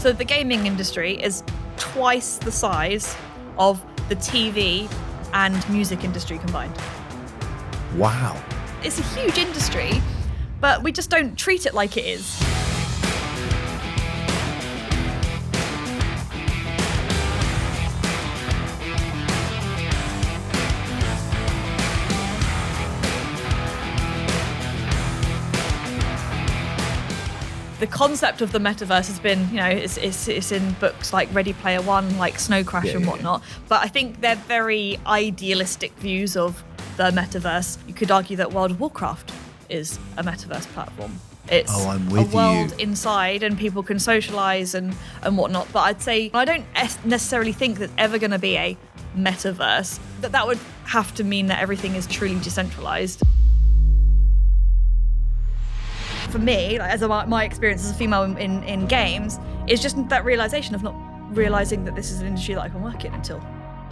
So the gaming industry is twice the size of the TV and music industry combined. Wow. It's a huge industry, but we just don't treat it like it is. The concept of the metaverse has been, it's in books like Ready Player One, like Snow Crash and whatnot. But I think they're very idealistic views of the metaverse. You could argue that World of Warcraft is a metaverse platform. It's a world inside and people can socialize and whatnot. But I'd say I don't necessarily think there's ever going to be a metaverse. That would have to mean that everything is truly decentralized. For me, as my experience as a female in games, is just that realization of not realizing that this is an industry that I can work in until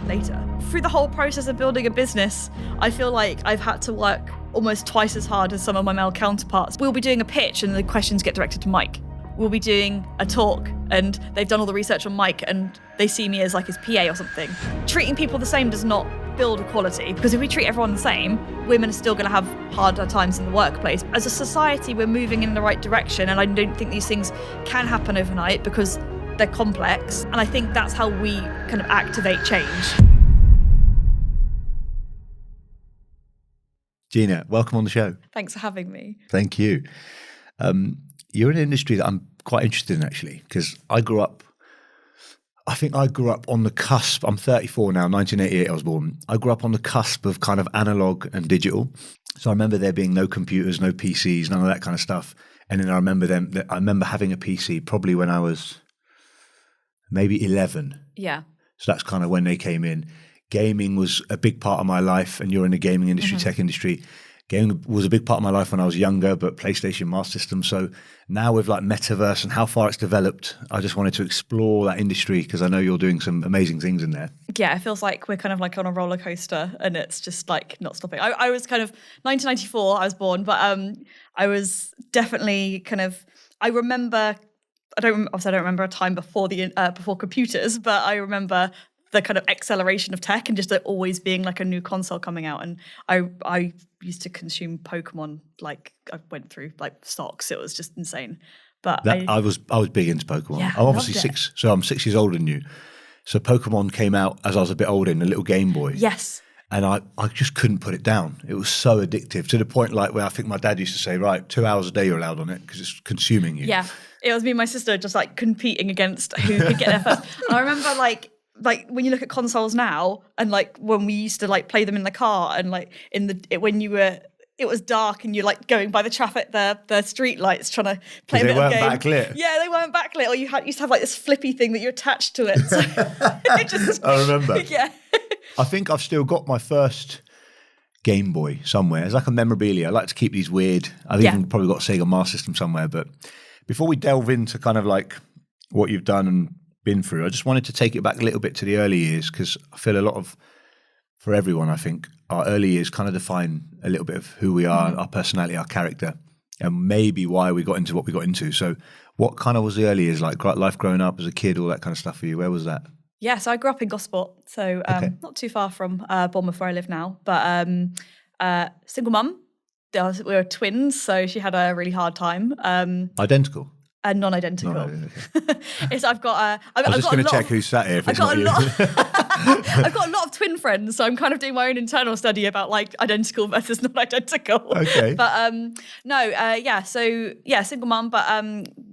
later. Through the whole process of building a business, I feel like I've had to work almost twice as hard as some of my male counterparts. We'll be doing a pitch and the questions get directed to Mike. We'll be doing a talk and they've done all the research on Mike and they see me as like his PA or something. Treating people the same does not build equality, because if we treat everyone the same, women are still going to have harder times in the workplace. As a society, we're moving in the right direction, and I don't think these things can happen overnight because they're complex, and I think that's how we kind of activate change. Gina, welcome on the show. Thanks for having me. Thank you. You're in an industry that I'm quite interested in, actually, because I grew up on the cusp. I'm 34 now, 1988 I was born. I grew up on the cusp of kind of analog and digital. So I remember there being no computers, no PCs, none of that kind of stuff. And then I remember having a PC probably when I was maybe 11. Yeah. So that's kind of when they came in. Gaming was a big part of my life, and you're in the gaming industry, tech industry. Gaming was a big part of my life when I was younger, but PlayStation, Master System. So now with like Metaverse and how far it's developed, I just wanted to explore that industry because I know you're doing some amazing things in there. Yeah, it feels like we're kind of like on a roller coaster and it's just like not stopping. I was kind of 1994, I was born, but I was definitely kind of, I remember, I don't remember a time before before computers, but I remember the kind of acceleration of tech and just there always being like a new console coming out. And I used to consume Pokemon, like I went through like stocks. It was just insane. But I was big into Pokemon. Yeah, I'm obviously 6, so I'm 6 years older than you. So Pokemon came out as I was a bit older in a little Game Boy. Yes. And I just couldn't put it down. It was so addictive to the point like where I think my dad used to say, right, 2 hours a day you're allowed on it because it's consuming you. Yeah. It was me and my sister just like competing against who could get there first. And I remember like when you look at consoles now and like when we used to like play them in the car and like it was dark and you're like going by the traffic, the street lights trying to play a bit of game. They weren't backlit. Yeah, they weren't backlit. Or used to have like this flippy thing that you attached to it. So I remember. Yeah. I think I've still got my first Game Boy somewhere. It's like a memorabilia. I like to keep these weird. I've even probably got a Sega Master System somewhere. But before we delve into kind of like what you've done and been through, I just wanted to take it back a little bit to the early years because I feel for everyone, I think, our early years kind of define a little bit of who we are, our personality, our character, and maybe why we got into what we got into. So what kind of was the early years like, life growing up as a kid, all that kind of stuff for you? Where was that? Yeah, so I grew up in Gosport, so not too far from Bournemouth where I live now, but single mum. We were twins, so she had a really hard time. Identical? Non-identical. Okay. I've got. I was just going to check who sat here. If it's not you. I've got a lot of twin friends, so I'm kind of doing my own internal study about like identical versus non-identical. Okay. But single mum, but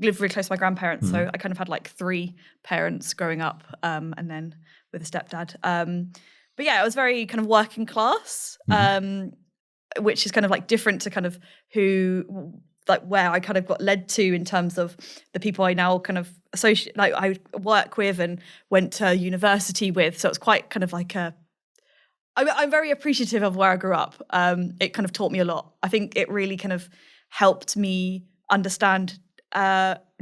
lived really close to my grandparents, so I kind of had like 3 parents growing up, and then with a stepdad. But yeah, I was very kind of working class, which is kind of like different to kind of where I kind of got led to in terms of the people I now kind of associate, like I work with and went to university with. So it's quite kind of like I'm very appreciative of where I grew up. It kind of taught me a lot. I think it really kind of helped me understand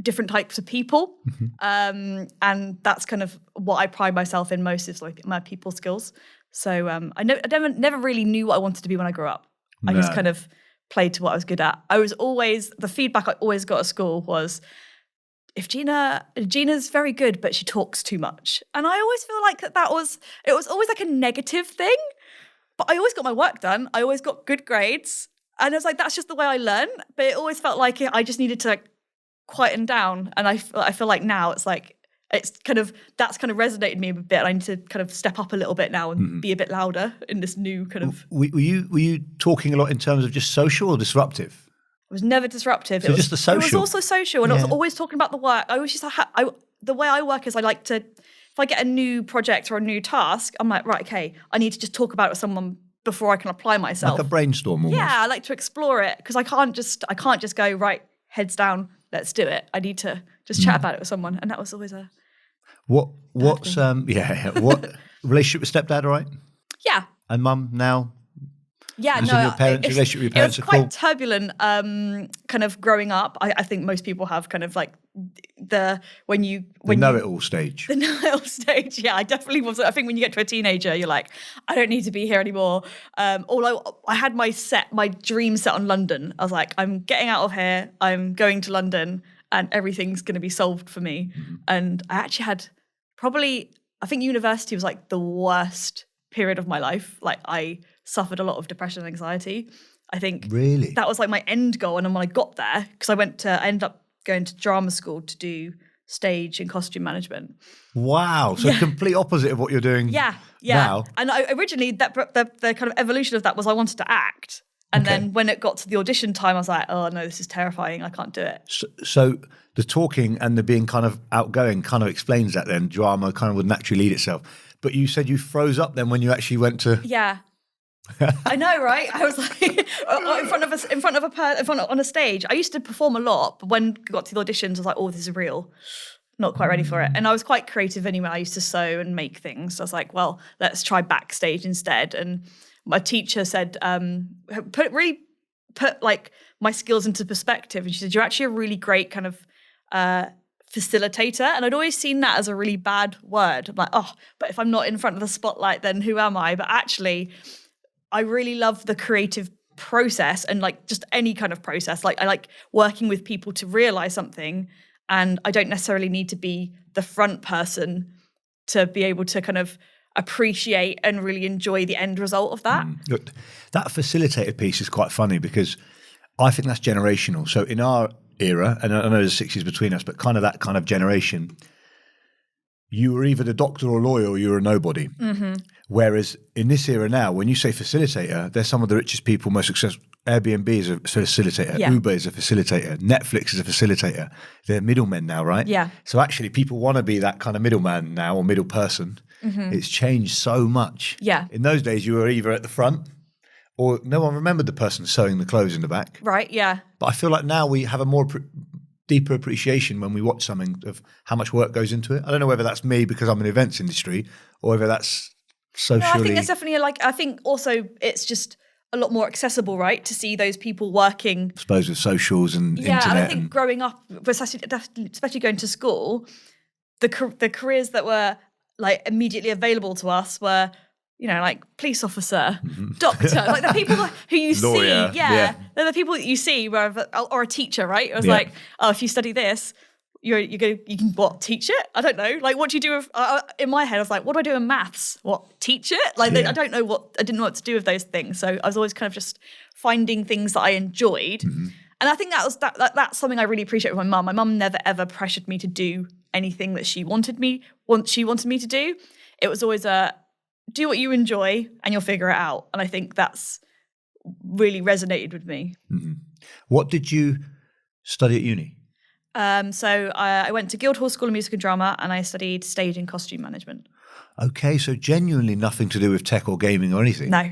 different types of people. And that's kind of what I pride myself in most is like my people skills. So I never really knew what I wanted to be when I grew up. I just kind of played to what I was good at. The feedback I always got at school was, if Gina's very good, but she talks too much. And I always feel like it was always like a negative thing, but I always got my work done. I always got good grades. And I was like, that's just the way I learn. But it always felt like I just needed to quieten down. And I feel like now that's kind of resonated me a bit. I need to kind of step up a little bit now and be a bit louder in this new kind of. Were you talking a lot in terms of just social or disruptive? It was never disruptive. So just the social. It was also social, and I was always talking about the work. I always just the way I work is I like to, if I get a new project or a new task, I'm like, right, okay, I need to just talk about it with someone before I can apply myself. Like a brainstorm almost. Yeah, I like to explore it because I can't just go right, heads down, let's do it. I need to just chat about it with someone, and that was always a. What relationship with stepdad? All right. Yeah. And mum now. Yeah, your parents, relationship with your parents it was quite turbulent. Kind of growing up, I think most people have kind of like the know-it-all stage. The know-it-all stage. Yeah, I definitely was. I think when you get to a teenager, you're like, I don't need to be here anymore. Although I had my dream set on London. I was like, I'm getting out of here. I'm going to London, and everything's going to be solved for me. And I actually had I think university was like the worst period of my life. Like I suffered a lot of depression and anxiety. I think really that was like my end goal. And then when I got there, because I ended up going to drama school to do stage and costume management. Wow. So complete opposite of what you're doing now. And I originally, the kind of evolution of that was I wanted to act. And then when it got to the audition time, I was like, oh no, this is terrifying. I can't do it. So the talking and the being kind of outgoing kind of explains that then. Drama kind of would naturally lead itself. But you said you froze up then when you actually went to... Yeah. I know, right? I was like on a stage. I used to perform a lot, but when I got to the auditions, I was like, oh, this is real. Not quite ready for it. And I was quite creative anyway. I used to sew and make things. So I was like, well, let's try backstage instead. And my teacher said, put like my skills into perspective. And she said, you're actually a really great kind of facilitator. And I'd always seen that as a really bad word. I'm like, oh, but if I'm not in front of the spotlight, then who am I? But actually, I really love the creative process and like just any kind of process. Like I like working with people to realize something, and I don't necessarily need to be the front person to be able to kind of appreciate and really enjoy the end result of that. Look, that facilitator piece is quite funny because I think that's generational. So in our era, and I know there's 6 years between us, but kind of that kind of generation, you were either the doctor or lawyer or you were a nobody. Whereas in this era now, when you say facilitator, they're some of the richest people, most successful. Airbnb is a facilitator. Yeah. Uber is a facilitator. Netflix is a facilitator. They're middlemen now, right? Yeah. So actually people want to be that kind of middleman now or middle person. It's changed so much. Yeah. In those days, you were either at the front or no one remembered the person sewing the clothes in the back. Right, yeah. But I feel like now we have a more deeper appreciation when we watch something of how much work goes into it. I don't know whether that's me because I'm in the events industry or whether that's socially... No, I think it's definitely I think also it's just a lot more accessible, right? To see those people working. I suppose with socials and internet. Yeah, and I think growing up, especially going to school, the careers that were like immediately available to us were, you know, like police officer, doctor, like the people who you Lawyer, see. Yeah, they're the people that you see, or a teacher, right? It was like, oh, if you study this, you can what, teach it? I don't know. Like, what do you do with, in my head, I was like, what do I do in maths? What, teach it? Like, I didn't know what to do with those things. So I was always kind of just finding things that I enjoyed. And I think that's something I really appreciate with my mum. My mum never ever pressured me to do anything that she wanted me to do. It was always do what you enjoy and you'll figure it out. And I think that's really resonated with me. What did you study at uni? So I went to Guildhall School of Music and Drama and I studied stage and costume management. Okay, so genuinely nothing to do with tech or gaming or anything? No.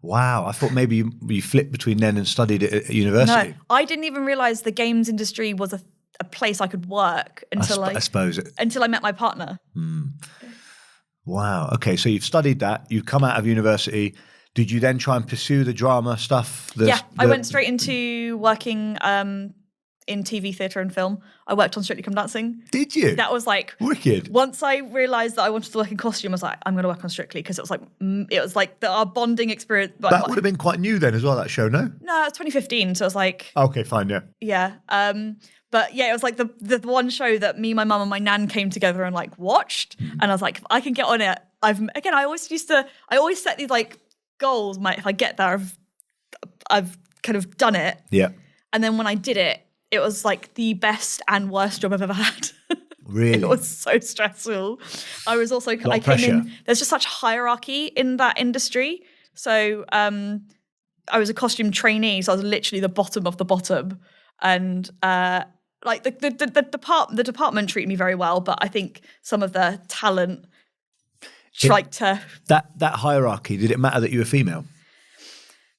Wow, I thought maybe you flipped between then and studied it at university. No, I didn't even realise the games industry was a place I could work until until I met my partner. Wow. Okay, so you've studied that. You've come out of university. Did you then try and pursue the drama stuff? I went straight into working in TV, theatre and film. I worked on Strictly Come Dancing. Did you? That was like... wicked. Once I realised that I wanted to work in costume, I was like, I'm going to work on Strictly because it was like our bonding experience. That would have been quite new then as well, that show, no? No, it was 2015, so it was like... Okay, fine, yeah. Yeah. But yeah, it was like the one show that me, my mum, and my nan came together and like watched, and I was like, if I can get on it. I always set these like goals. If I get there, I've kind of done it. Yeah. And then when I did it, it was like the best and worst job I've ever had. Really? It was so stressful. I was also, I came in, there's just such hierarchy in that industry. So I was a costume trainee, so I was literally the bottom of the bottom. And like the department treated me very well, but I think some of the talent tried to... That hierarchy, did it matter that you were female?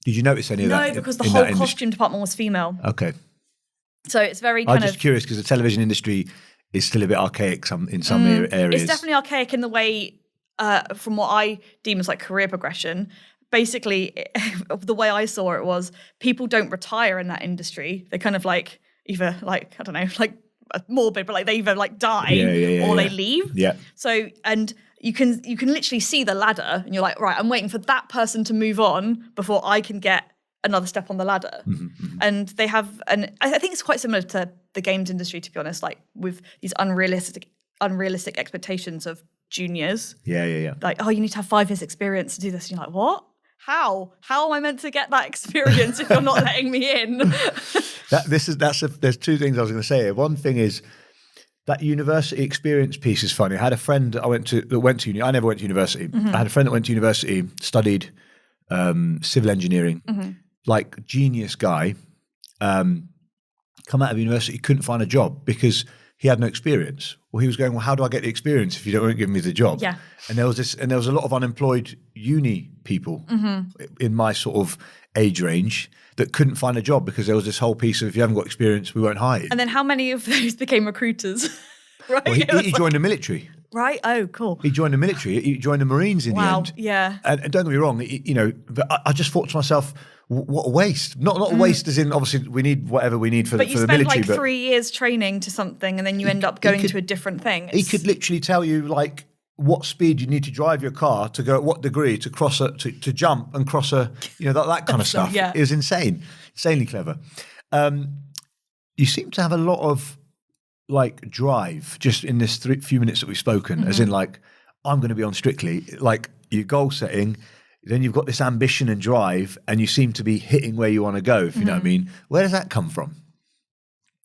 Did you notice any of that? No, because the whole costume department was female. Okay. So it's very I'm just curious because the television industry is still a bit archaic in some areas. It's definitely archaic in the way, from what I deem as like career progression. Basically, the way I saw it was people don't retire in that industry. They kind of like either like, I don't know, like morbid, but like they either like die or they leave. Yeah. So, and you can literally see the ladder and you're like, right, I'm waiting for that person to move on before I can get another step on the ladder. Mm-hmm. And they have, and I think it's quite similar to the games industry, to be honest, like with these unrealistic expectations of juniors. Yeah. Like, oh, you need to have 5 years experience to do this. And you're like, what? How am I meant to get that experience if you're not letting me in? There's 2 things I was going to say here. One thing is that university experience piece is funny. I had a friend that went to uni. I never went to university. Mm-hmm. I had a friend that went to university, studied civil engineering, like genius guy. Come out of university, couldn't find a job because he had no experience. Well, he was going, well, how do I get the experience if you don't give me the job? Yeah. And there was a lot of unemployed uni people in my sort of age range that couldn't find a job because there was this whole piece of, if you haven't got experience, we won't hire you. And then how many of those became recruiters? Right? Well, he joined the military. Right. Oh, cool. He joined the military. He joined the Marines in the end. Yeah. And don't get me wrong, but I just thought to myself, what a waste. Not a waste as in, obviously, we need whatever we need for the military. But you spend like 3 years training to something and then you end up going to a different thing. He could literally tell you like what speed you need to drive your car to go at what degree to cross to jump and cross that kind of stuff. Yeah. It was insanely clever. You seem to have a lot of like drive just in this few minutes that we've spoken, as in like, I'm going to be on Strictly, like your goal setting, then you've got this ambition and drive and you seem to be hitting where you want to go, if you know what I mean. Where does that come from?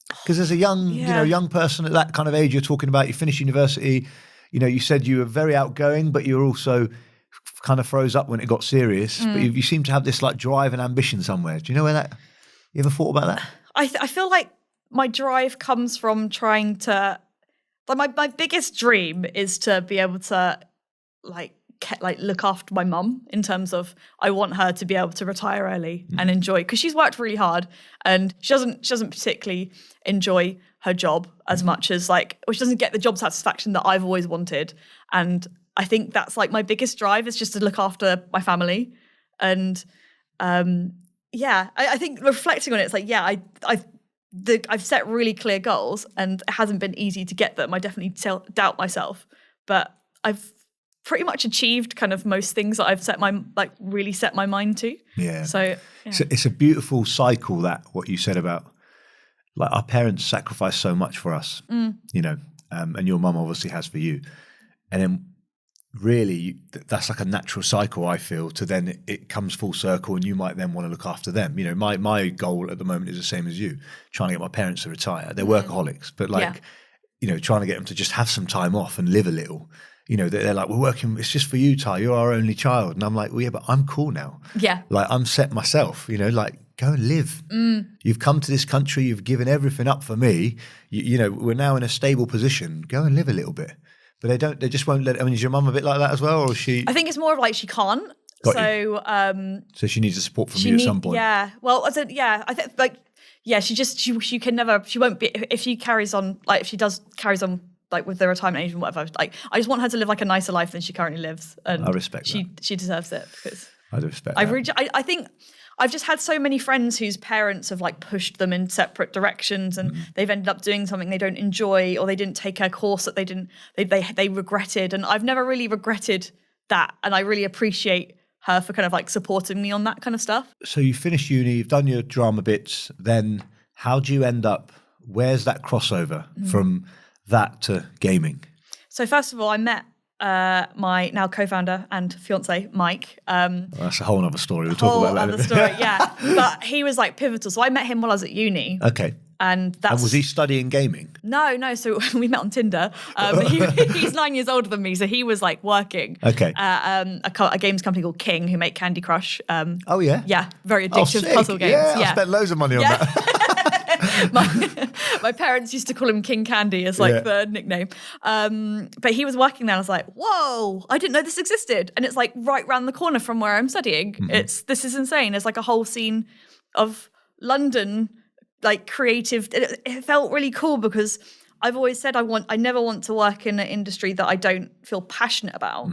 Because as a young person at that kind of age, you're talking about, you finished university, you said you were very outgoing, but you were also kind of froze up when it got serious, but you seem to have this like drive and ambition somewhere. Do you know you ever thought about that? I feel like my drive comes from trying to, like my biggest dream is to be able to like look after my mum, in terms of I want her to be able to retire early and enjoy, because she's worked really hard and she doesn't particularly enjoy her job as much as or she doesn't get the job satisfaction that I've always wanted. And I think that's like my biggest drive, is just to look after my family. And I think reflecting on it, it's like, I've set really clear goals and it hasn't been easy to get them. I definitely doubt myself, but I've pretty much achieved kind of most things that I've really set my mind to. Yeah. So it's a beautiful cycle, that what you said about like our parents sacrifice so much for us, and your mum obviously has for you. And then really that's like a natural cycle, I feel, to then it comes full circle and you might then want to look after them. My goal at the moment is the same as you, trying to get my parents to retire. They're workaholics, but trying to get them to just have some time off and live a little. They're like, we're working, it's just for you, Ty, you're our only child. And I'm like, well, yeah, but I'm cool now. Yeah. Like I'm set myself, go and live. You've come to this country, you've given everything up for me. We're now in a stable position. Go and live a little bit. But they just won't let. I mean, is your mum a bit like that as well, or is she? I think it's more of like she can't. So she needs the support from you at some point. Yeah. Well, I think she can never. She won't be if she carries on. Like if she carries on like with the retirement age and whatever. Like I just want her to live like a nicer life than she currently lives. And I respect that. She deserves it, because I respect that. I think I've just had so many friends whose parents have like pushed them in separate directions, and they've ended up doing something they don't enjoy, or they didn't take a course that they regretted. And I've never really regretted that. And I really appreciate her for kind of like supporting me on that kind of stuff. So you finished uni, you've done your drama bits, then how do you end up Where's that crossover from that to gaming? So first of all, I met my now co-founder and fiance, Mike. That's a whole other story. We'll talk about that. Other story, yeah. But he was like pivotal. So I met him while I was at uni. Okay. And was he studying gaming? No. So we met on Tinder. He's 9 years older than me, so he was like working. Okay. A games company called King, who make Candy Crush. Oh yeah. Yeah, very addictive puzzle games. Yeah, I spent loads of money on that. My parents used to call him King Candy as like the nickname. But he was working there and I was like, whoa, I didn't know this existed. And it's like right round the corner from where I'm studying. This is insane. It's like a whole scene of London, like creative. It felt really cool because I've always said I never want to work in an industry that I don't feel passionate about.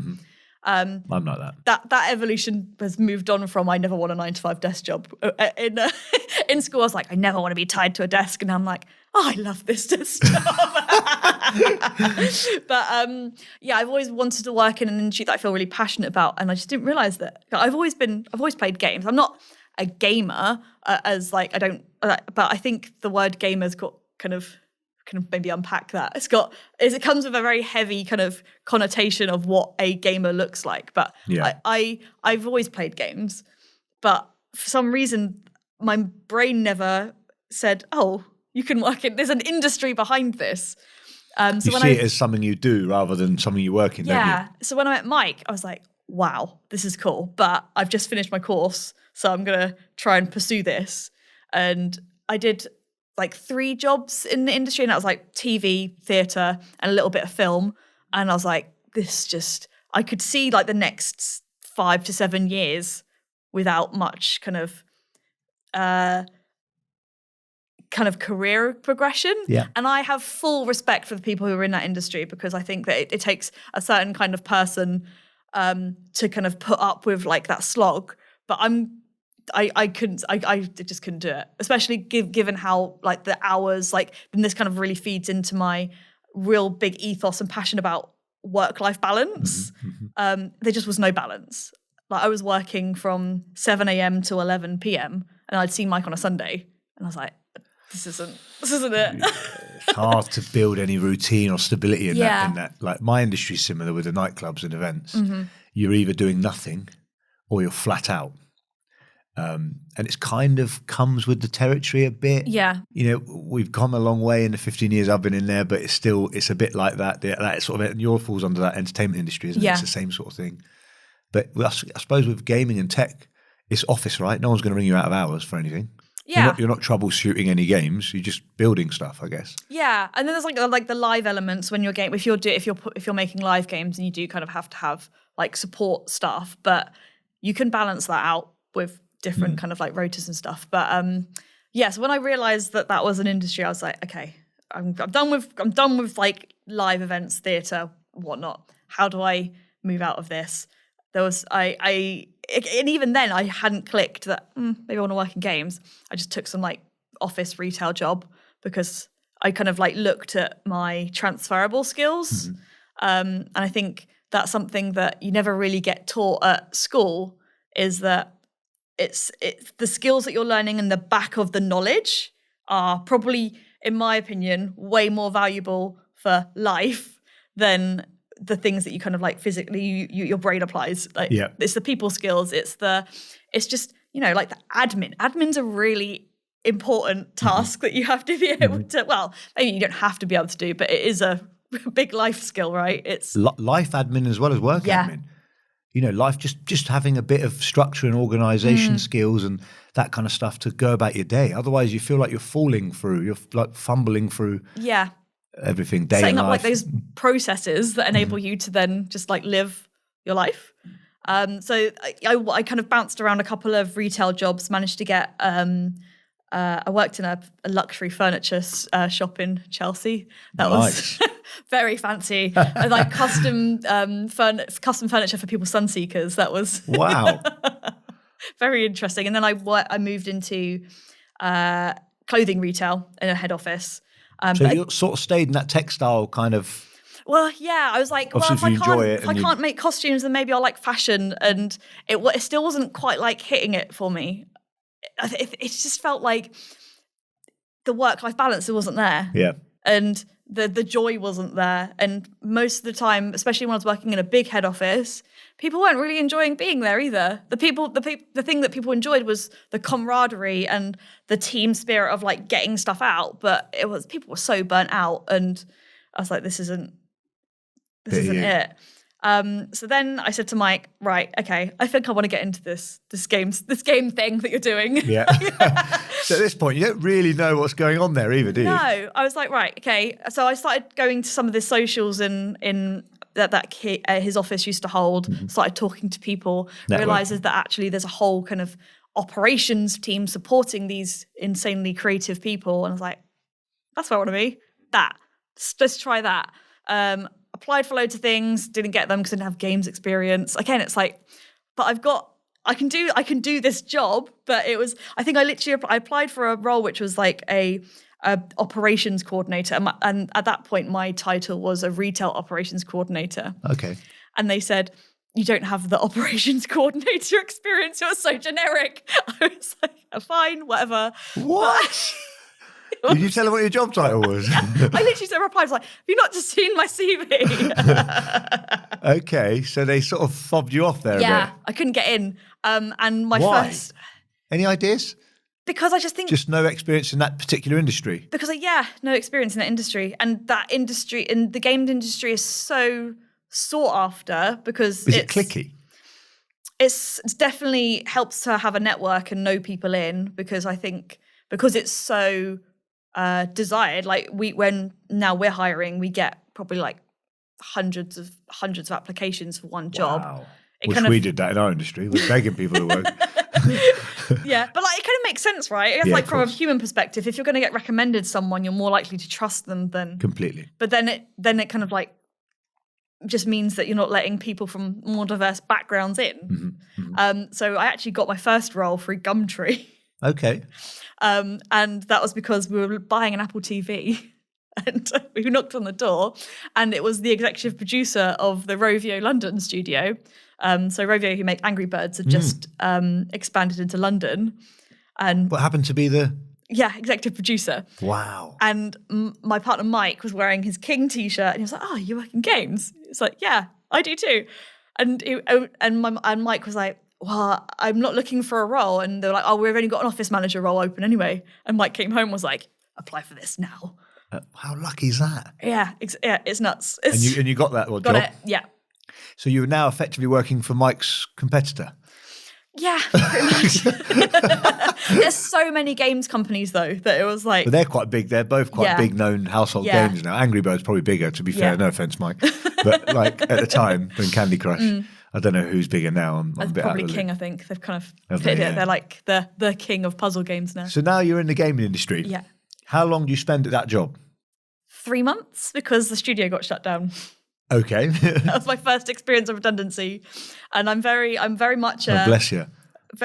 I'm like that. That evolution has moved on from I never want a 9-to-5 desk job. In school, I was like, I never want to be tied to a desk. And now I'm like, oh, I love this desk job. But yeah, I've always wanted to work in an industry that I feel really passionate about. And I just didn't realize that. I've always played games. I'm not a gamer but I think the word gamer's got kind of maybe unpack that. It comes with a very heavy kind of connotation of what a gamer looks like. But I've always played games, but for some reason my brain never said, oh, you can work in, there's an industry behind this. So you see it as something you do rather than something you work in, don't you? So when I met Mike, I was like, wow, this is cool. But I've just finished my course, so I'm going to try and pursue this. And I did like 3 jobs in the industry, and that was like TV, theatre, and a little bit of film. And I was like, I could see like the next 5 to 7 years without much kind of career progression. Yeah. And I have full respect for the people who are in that industry, because I think that it takes a certain kind of person to kind of put up with like that slog. But I just couldn't do it, especially given how like the hours, like, and this kind of really feeds into my real big ethos and passion about work-life balance. There just was no balance. Like I was working from 7 a.m. to 11 p.m. and I'd see Mike on a Sunday and I was like, this isn't it. It's hard to build any routine or stability in that. Like my industry's similar with the nightclubs and events. You're either doing nothing or you're flat out. And it's kind of comes with the territory a bit. Yeah. You know, we've come a long way in the 15 years I've been in there, but it's a bit like that. That sort of, and yours falls under that entertainment industry, isn't it? It's the same sort of thing. But I suppose with gaming and tech, it's office, right? No one's going to ring you out of hours for anything. Yeah. You're not troubleshooting any games. You're just building stuff, I guess. Yeah, and then there's like the live elements when you're game. If you're making live games, and you do kind of have to have like support staff, but you can balance that out with different kind of like rotas and stuff. But so when I realized that was an industry, I was like, okay, I'm done with like live events, theatre, whatnot. How do I move out of this? And even then I hadn't clicked that maybe I want to work in games. I just took some like office retail job because I kind of like looked at my transferable skills. And I think that's something that you never really get taught at school, is that it's the skills that you're learning and the back of the knowledge are probably, in my opinion, way more valuable for life than the things that you kind of like physically your brain applies. Like it's the people skills, it's just, you know, like the admin. Admin's a really important task that you have to be able to, well, maybe you don't have to be able to do, but it is a big life skill, right? It's life admin as well as work admin. You know, life, just having a bit of structure and organization skills and that kind of stuff to go about your day. Otherwise, you feel like you're falling through, you're like fumbling through everything day setting and up life. like those processes that enable you to then just like live your life. So I kind of bounced around a couple of retail jobs, managed to get I worked in a luxury furniture shop in Chelsea. That was very fancy. Like custom furniture for people sun seekers. That was very interesting. And then I moved into clothing retail in a head office. So you sort of stayed in that textile kind of. Well, yeah, I was like, if I can't make costumes, then maybe I'll like fashion. And it still wasn't quite like hitting it for me. It just felt like the work-life balance wasn't there. Yeah. And the joy wasn't there. And most of the time, especially when I was working in a big head office, people weren't really enjoying being there either. The thing that people enjoyed was the camaraderie and the team spirit of like getting stuff out. But people were so burnt out, and I was like, this isn't it. So then I said to Mike, right, okay, I think I want to get into this game thing that you're doing. Yeah. So at this point, you don't really know what's going on there either, do you? No, I was like, right, okay. So I started going to some of the socials in that his office used to hold, started talking to people, realizes that actually there's a whole kind of operations team supporting these insanely creative people. And I was like, that's where I want to be. Let's try that. Applied for loads of things, didn't get them because I didn't have games experience. Again, it's like, but I can do this job. But I applied for a role which was like a operations coordinator, and at that point my title was a retail operations coordinator. Okay. And they said, you don't have the operations coordinator experience. You're so generic. I was like, fine, whatever. What? Did you tell them what your job title was? I literally replied, I was like, have you not just seen my CV? Okay, so they sort of fobbed you off there a bit. I couldn't get in. And my Why? first... Any ideas? Because I just think... Just no experience in that particular industry? Because, no experience in that industry. And that industry, and the game industry is so sought after because Is it cliquey? It's definitely helps to have a network and know people in, because I think because it's so... desired, like when now we're hiring, we get probably like hundreds of applications for one job. Wow. Wish we did that in our industry. We're begging people to work. Yeah, but like it kind of makes sense, right? It's like from a human perspective, if you're going to get recommended someone, you're more likely to trust them than completely. But then it kind of like just means that you're not letting people from more diverse backgrounds in. So I actually got my first role through Gumtree. Okay. And that was because we were buying an Apple TV, and we knocked on the door, and it was the executive producer of the Rovio London studio. So Rovio, who make Angry Birds, had just expanded into London. And what happened to be the... Yeah, executive producer. Wow. And my partner Mike was wearing his King t-shirt, and he was like, oh, you work in games? It's like, yeah, I do too. And Mike was like, well, I'm not looking for a role. And they were like, oh, we've only got an office manager role open anyway. And Mike came home and was like, apply for this now. How lucky is that? Yeah, it's nuts. And you got that job? Got it, yeah. So you're now effectively working for Mike's competitor? Yeah, pretty much. There's so many games companies though that it was like... But they're quite big. They're both quite big known household games now. Angry Birds probably bigger, to be fair. No offence, Mike. But like at the time, when Candy Crush... I don't know who's bigger now. I'm a bit probably out of King, I think. They've kind of pitted it. They're like the king of puzzle games now. So now you're in the gaming industry. Yeah. How long do you spend at that job? 3 months, because the studio got shut down. Okay. That was my first experience of redundancy. And I'm very much... oh, bless you.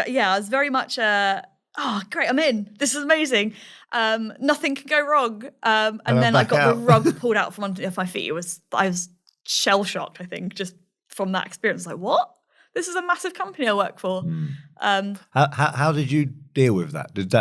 Yeah, I was very much... oh, great, I'm in. This is amazing. Nothing can go wrong. And then I got the rug pulled out from underneath my feet. I was shell-shocked, I think, just from that experience. Like, what? This is a massive company I work for. How did you deal with that? Did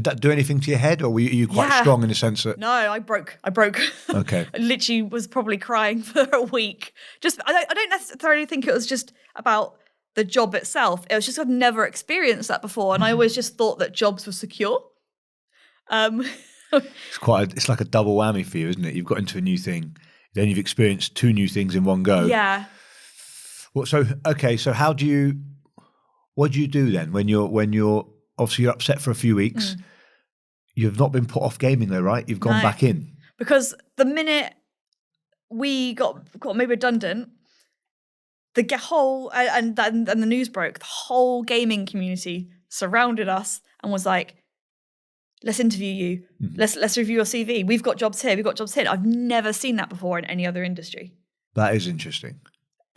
that do anything to your head, or were you quite strong in the sense that... No, I broke. Okay. I literally was probably crying for a week. I don't necessarily think it was just about the job itself. It was just I've never experienced that before, and I always just thought that jobs were secure. It's like a double whammy for you, isn't it? You've got into a new thing, then you've experienced 2 new things in one go. Yeah. Well, so what do you do then when you're obviously you're upset for a few weeks? You've not been put off gaming though, right? You've gone back in. Because the minute we got made redundant, the whole and the news broke, the whole gaming community surrounded us and was like, let's interview you. Let's review your CV. We've got jobs here. I've never seen that before in any other industry. That is interesting.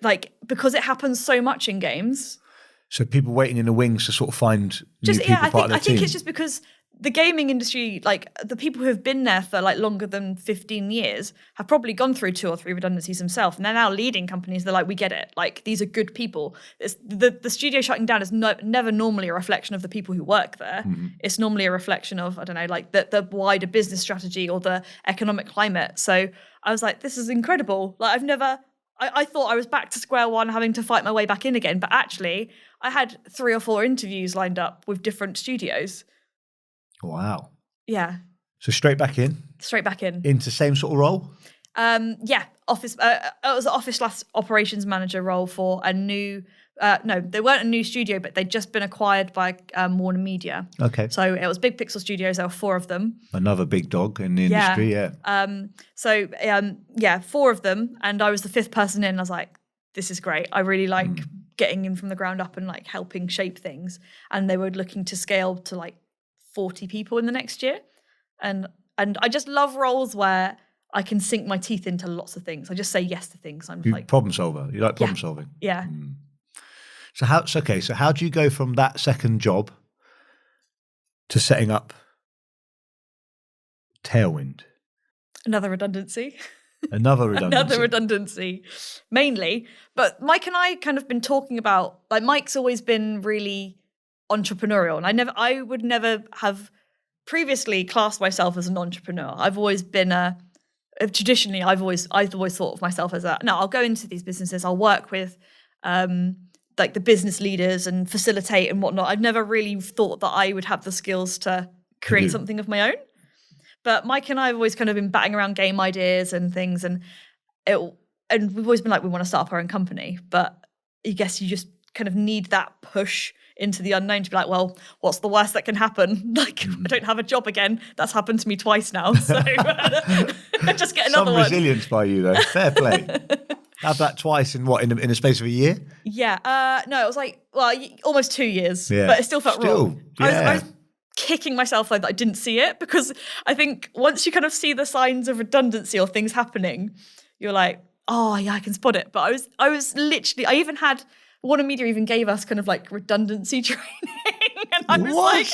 Like, because it happens so much in games. So people waiting in the wings to sort of find new people part of their team. I think it's just because the gaming industry, like the people who have been there for like longer than 15 years have probably gone through 2 or 3 redundancies themselves. And they're now leading companies. They're like, we get it. Like, these are good people. The studio shutting down is never normally a reflection of the people who work there. Mm-hmm. It's normally a reflection of, I don't know, like the wider business strategy or the economic climate. So I was like, this is incredible. Like, I thought I was back to square one, having to fight my way back in again. But actually, I had 3 or 4 interviews lined up with different studios. Wow. Yeah. So straight back in? Straight back in. Into same sort of role? Yeah. Office. It was an office/operations manager role for a new... no, they weren't a new studio, but they'd just been acquired by Warner Media. Okay. So it was Big Pixel Studios. There were 4 of them. Another big dog in the industry, yeah. 4 of them. And I was the 5th person in. I was like, this is great. I really like getting in from the ground up and like helping shape things. And they were looking to scale to like 40 people in the next year. And I just love roles where I can sink my teeth into lots of things. I just say yes to things. I'm like problem solver. You like problem solving? Yeah. So how do you go from that second job to setting up Talewind? Another redundancy. Another redundancy, mainly. But Mike and I kind of been talking about, like, Mike's always been really entrepreneurial, and I would never have previously classed myself as an entrepreneur. I've always been traditionally, I've always thought of myself as I'll go into these businesses, I'll work with like the business leaders and facilitate and whatnot. I've never really thought that I would have the skills to create something of my own. But Mike and I have always kind of been batting around game ideas and things, and we've always been like, we want to start up our own company. But I guess you just kind of need that push into the unknown to be like, well, what's the worst that can happen? Like, I don't have a job again. That's happened to me twice now. So just get another one. Some resilience by you, though. Fair play. Have that twice in a space of a year? Yeah. No, it was like, almost 2 years. Yeah. But it still felt wrong. Yeah. I was kicking myself like that I didn't see it, because I think once you kind of see the signs of redundancy or things happening, you're like, oh yeah, I can spot it. But I was literally, I even had, Warner Media even gave us kind of like redundancy training. And I was like...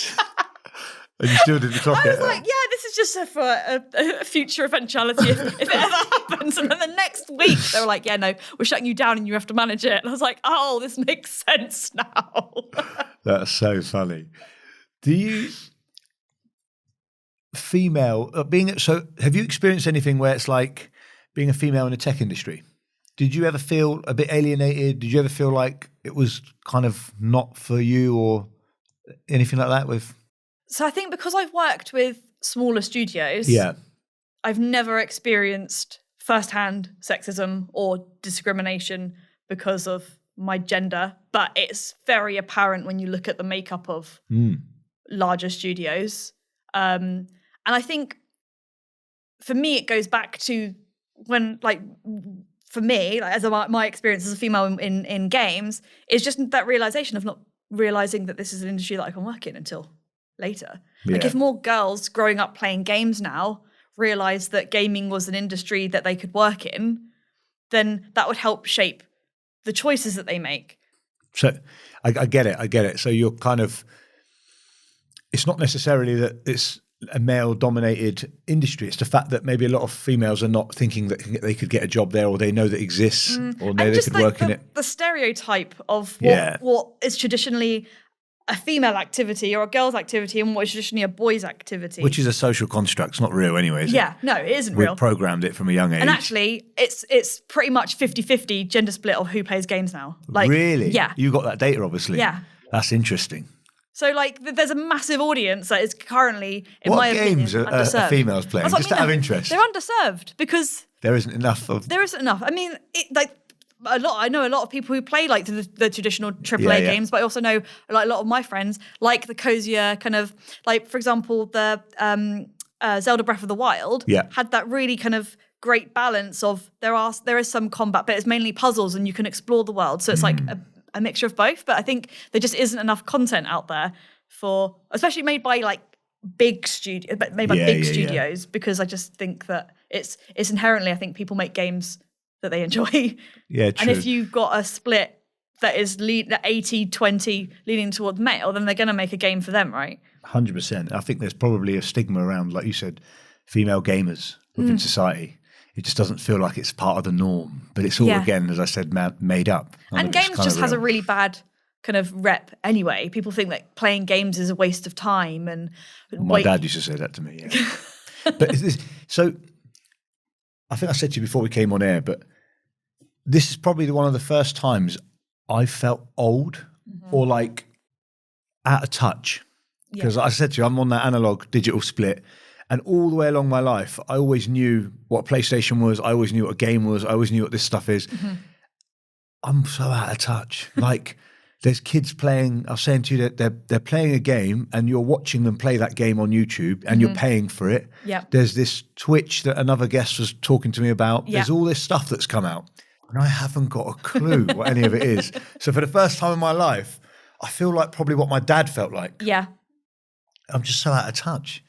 And you still didn't clock it? I was like, yeah, this is just for a future eventuality if it ever happens. And then the next week, they were like, yeah, no, we're shutting you down and you have to manage it. And I was like, oh, this makes sense now. That's so funny. Do you... have you experienced anything where it's like being a female in the tech industry? Did you ever feel a bit alienated? Did you ever feel like it was kind of not for you or anything like that So I think because I've worked with smaller studios, I've never experienced firsthand sexism or discrimination because of my gender, but it's very apparent when you look at the makeup of larger studios. And I think for me, it goes back to when, like, for me, like, as my experience as a female in games, is just that realization of not realizing that this is an industry that I can work in until later. Yeah. Like, if more girls growing up playing games now realized that gaming was an industry that they could work in, then that would help shape the choices that they make. So I get it. So you're kind of, it's not necessarily that it's a male-dominated industry. It's the fact that maybe a lot of females are not thinking that they could get a job there, or they know that it exists, or know they could work in it. The stereotype of what is traditionally a female activity or a girl's activity and what is traditionally a boy's activity. Which is a social construct. It's not real anyway, is it? Yeah, no, it isn't real. We've programmed it from a young age. And actually, it's pretty much 50-50 gender split of who plays games now. Like, really? Yeah. You got that data, obviously. Yeah. That's interesting. So, like, there's a massive audience that is currly, in my opinion, underserved. What games are females playing? Just out of interest. They're underserved because... There isn't enough of... There isn't enough. I mean, I know a lot of people who play, like, the traditional AAA games, but I also know, like, a lot of my friends, like the cozier kind of... Like, for example, the Zelda Breath of the Wild had that really kind of great balance of... There is some combat, but it's mainly puzzles and you can explore the world. So it's like... a mixture of both, but I think there just isn't enough content out there for, especially made by like big studios, studios, because I just think that it's inherently, I think people make games that they enjoy. Yeah, true. And if you've got a split that is 80-20 leaning towards male, then they're going to make a game for them, right? 100%. I think there's probably a stigma around, like you said, female gamers within society. It just doesn't feel like it's part of the norm. But it's all, again, as I said, made up. And games just has a really bad kind of rep anyway. People think that playing games is a waste of time. And my dad used to say that to me, yeah. But so I think I said to you before we came on air, but this is probably one of the first times I felt old or like out of touch. Because I said to you, I'm on that analog digital split. And all the way along my life, I always knew what PlayStation was. I always knew what a game was. I always knew what this stuff is. I'm so out of touch. Like there's kids playing, I was saying to you that they're playing a game and you're watching them play that game on YouTube and you're paying for it. There's this Twitch that another guest was talking to me about. There's all this stuff that's come out. And I haven't got a clue what any of it is. So for the first time in my life, I feel like probably what my dad felt like. I'm just so out of touch.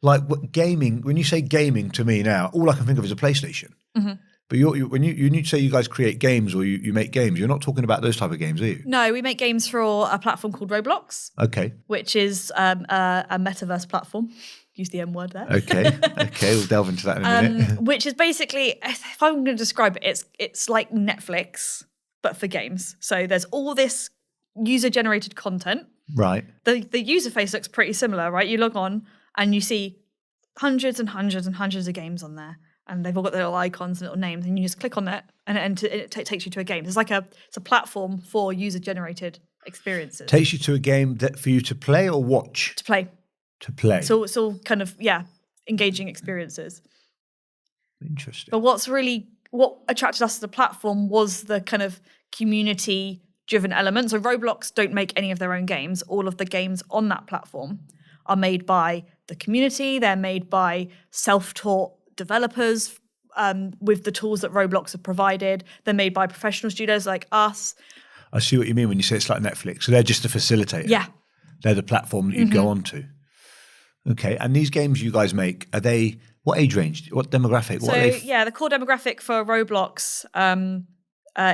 Like what gaming, when you say gaming to me now, all I can think of is a PlayStation. But when you say you guys create games or you make games, you're not talking about those type of games, are you? No, we make games for a platform called Roblox. Okay. Which is a Metaverse platform. Use the M word there. Okay, we'll delve into that in a minute. Which is basically, if I'm going to describe it, it's like Netflix, but for games. So there's all this user-generated content. Right. The user face looks pretty similar, right? You log on and you see hundreds and hundreds and hundreds of games on there. And they've all got their little icons and little names. And you just click on it and it takes you to a game. It's like it's a platform for user-generated experiences. Takes you to a game that for you to play or watch? To play. To play. So it's all kind of, engaging experiences. Interesting. But what attracted us to the platform was the kind of community-driven element. So Roblox don't make any of their own games. All of the games on that platform are made by the community. They're made by self-taught developers with the tools that Roblox have provided. They're made by professional studios like us. I see what you mean when you say it's like Netflix. So they're just a facilitator. Yeah. They're the platform that you'd go on to. Okay. And these games you guys make, are they, what age range? What demographic? What are they the core demographic for Roblox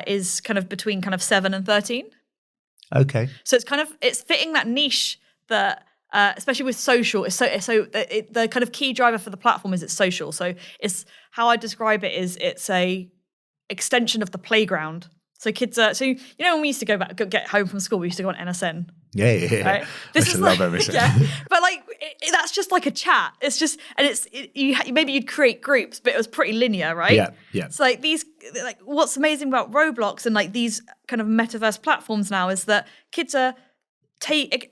is kind of between kind of 7 and 13. Okay. So it's fitting that niche that, especially with social, the kind of key driver for the platform is it's social. So it's how I describe it is it's a extension of the playground. So kids are, when we used to get home from school, we used to go on MSN. Yeah. Right? This is love MSN. Yeah, but that's just like a chat. It's just, and maybe you'd create groups, but it was pretty linear, right? Yeah. So what's amazing about Roblox and these kind of metaverse platforms now is that kids are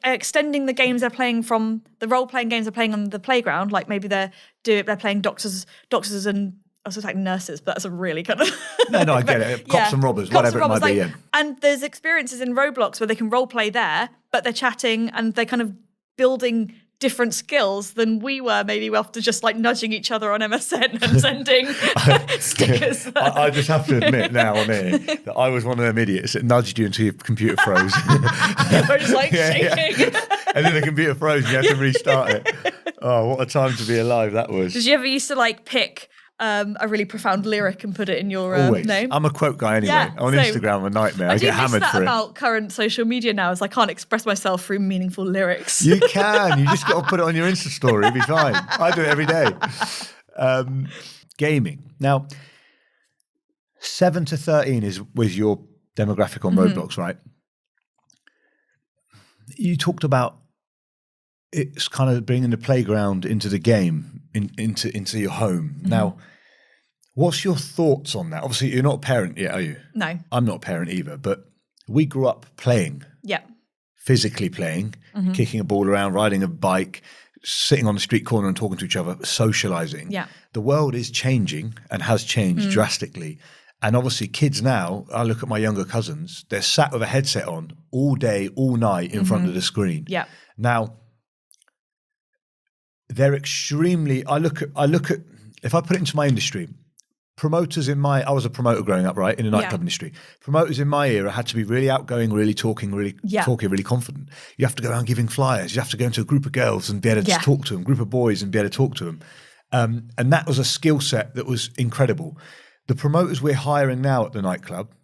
extending the games they're playing from the role-playing games they're playing on the playground. Like maybe they're playing doctors and I was like nurses, but that's a really kind of no, I get it. Cops and robbers, whatever it might be. Yeah. And there's experiences in Roblox where they can role play there, but they're chatting and they're kind of building different skills than we were. Maybe after just nudging each other on MSN and sending stickers. I just have to admit now on air that I was one of them idiots that nudged you until your computer froze. We're just shaking. Yeah. And then the computer froze and you had to restart it. Oh, what a time to be alive that was. Did you ever used to pick a really profound lyric and put it in your name? I'm a quote guy anyway. Yeah, on Instagram, I'm a nightmare. I get hammered for it. About current social media now is I can't express myself through meaningful lyrics. You can. You just got to put it on your Insta story. It'll be fine. I do it every day. Gaming. Now, 7 to 13 was your demographic on Roblox, right? You talked about it's kind of bringing the playground into the game, into your home. Now, what's your thoughts on that? Obviously, you're not a parent yet, are you? No. I'm not a parent either, but we grew up playing. Yeah. Physically playing, kicking a ball around, riding a bike, sitting on the street corner and talking to each other, socializing. Yeah. The world is changing and has changed drastically. And obviously kids now, I look at my younger cousins, they're sat with a headset on all day, all night in front of the screen. Yeah. Now, they're extremely, I look at, if I put it into my industry, I was a promoter growing up, right, in the nightclub industry. Promoters in my era had to be really outgoing, really talking, really talky, really confident. You have to go around giving flyers. You have to go into a group of girls and be able to just talk to them, group of boys and be able to talk to them. And that was a skill set that was incredible. The promoters we're hiring now at the nightclub,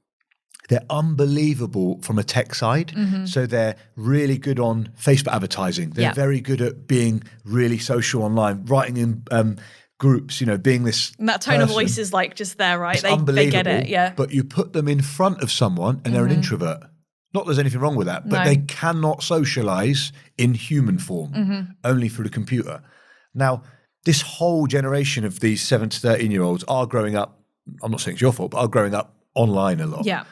they're unbelievable from a tech side. So they're really good on Facebook advertising. They're very good at being really social online, writing in groups, being this And that tone of voice is like just there, right? It's unbelievable, they get it, yeah. But you put them in front of someone and they're an introvert. Not that there's anything wrong with that, but they cannot socialize in human form, only through the computer. Now, this whole generation of these 7 to 13-year-olds are growing up, I'm not saying it's your fault, but are growing up online a lot. Yeah.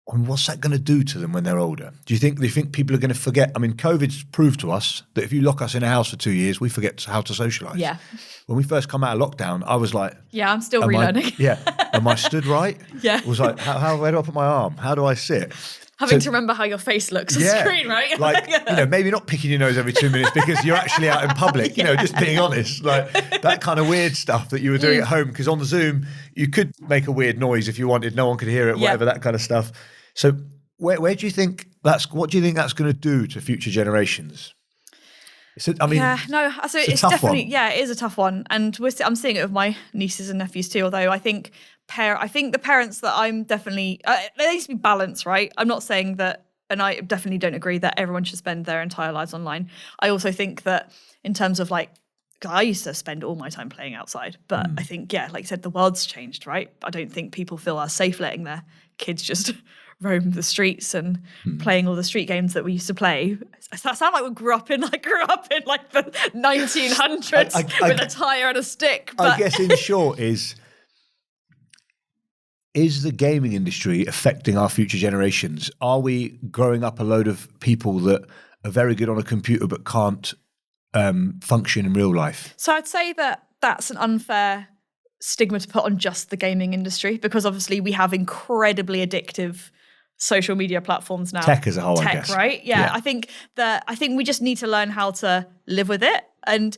And what's that going to do to them when they're older? Do you think people are going to forget? I mean, COVID's proved to us that if you lock us in a house for 2 years, we forget how to socialize. Yeah. When we first come out of lockdown, I was like, yeah, I'm still relearning. Am I stood right? Yeah. It was like, where do I put my arm? How do I sit? Having to remember how your face looks on screen, right? Like, maybe not picking your nose every 2 minutes because you're actually out in public, just being honest. Like that kind of weird stuff that you were doing at home. Because on the Zoom, you could make a weird noise if you wanted. No one could hear it, whatever, that kind of stuff. So where do you think what do you think that's going to do to future generations? It's definitely, it is a tough one. And I'm seeing it with my nieces and nephews too, although I think the parents that I'm definitely, there needs to be balance, right? I'm not saying that, and I definitely don't agree that everyone should spend their entire lives online. I also think that in terms of I used to spend all my time playing outside, but I think, like you said, the world's changed, right? I don't think people feel as safe letting their kids just roam the streets and playing all the street games that we used to play. That sound like I grew up in like the 1900s with a tire and a stick. But. I guess in short is the gaming industry affecting our future generations? Are we growing up a load of people that are very good on a computer but can't function in real life? So I'd say that that's an unfair stigma to put on just the gaming industry, because obviously we have incredibly addictive social media platforms now. Tech as a whole, I guess. Right? Yeah. I think we just need to learn how to live with it and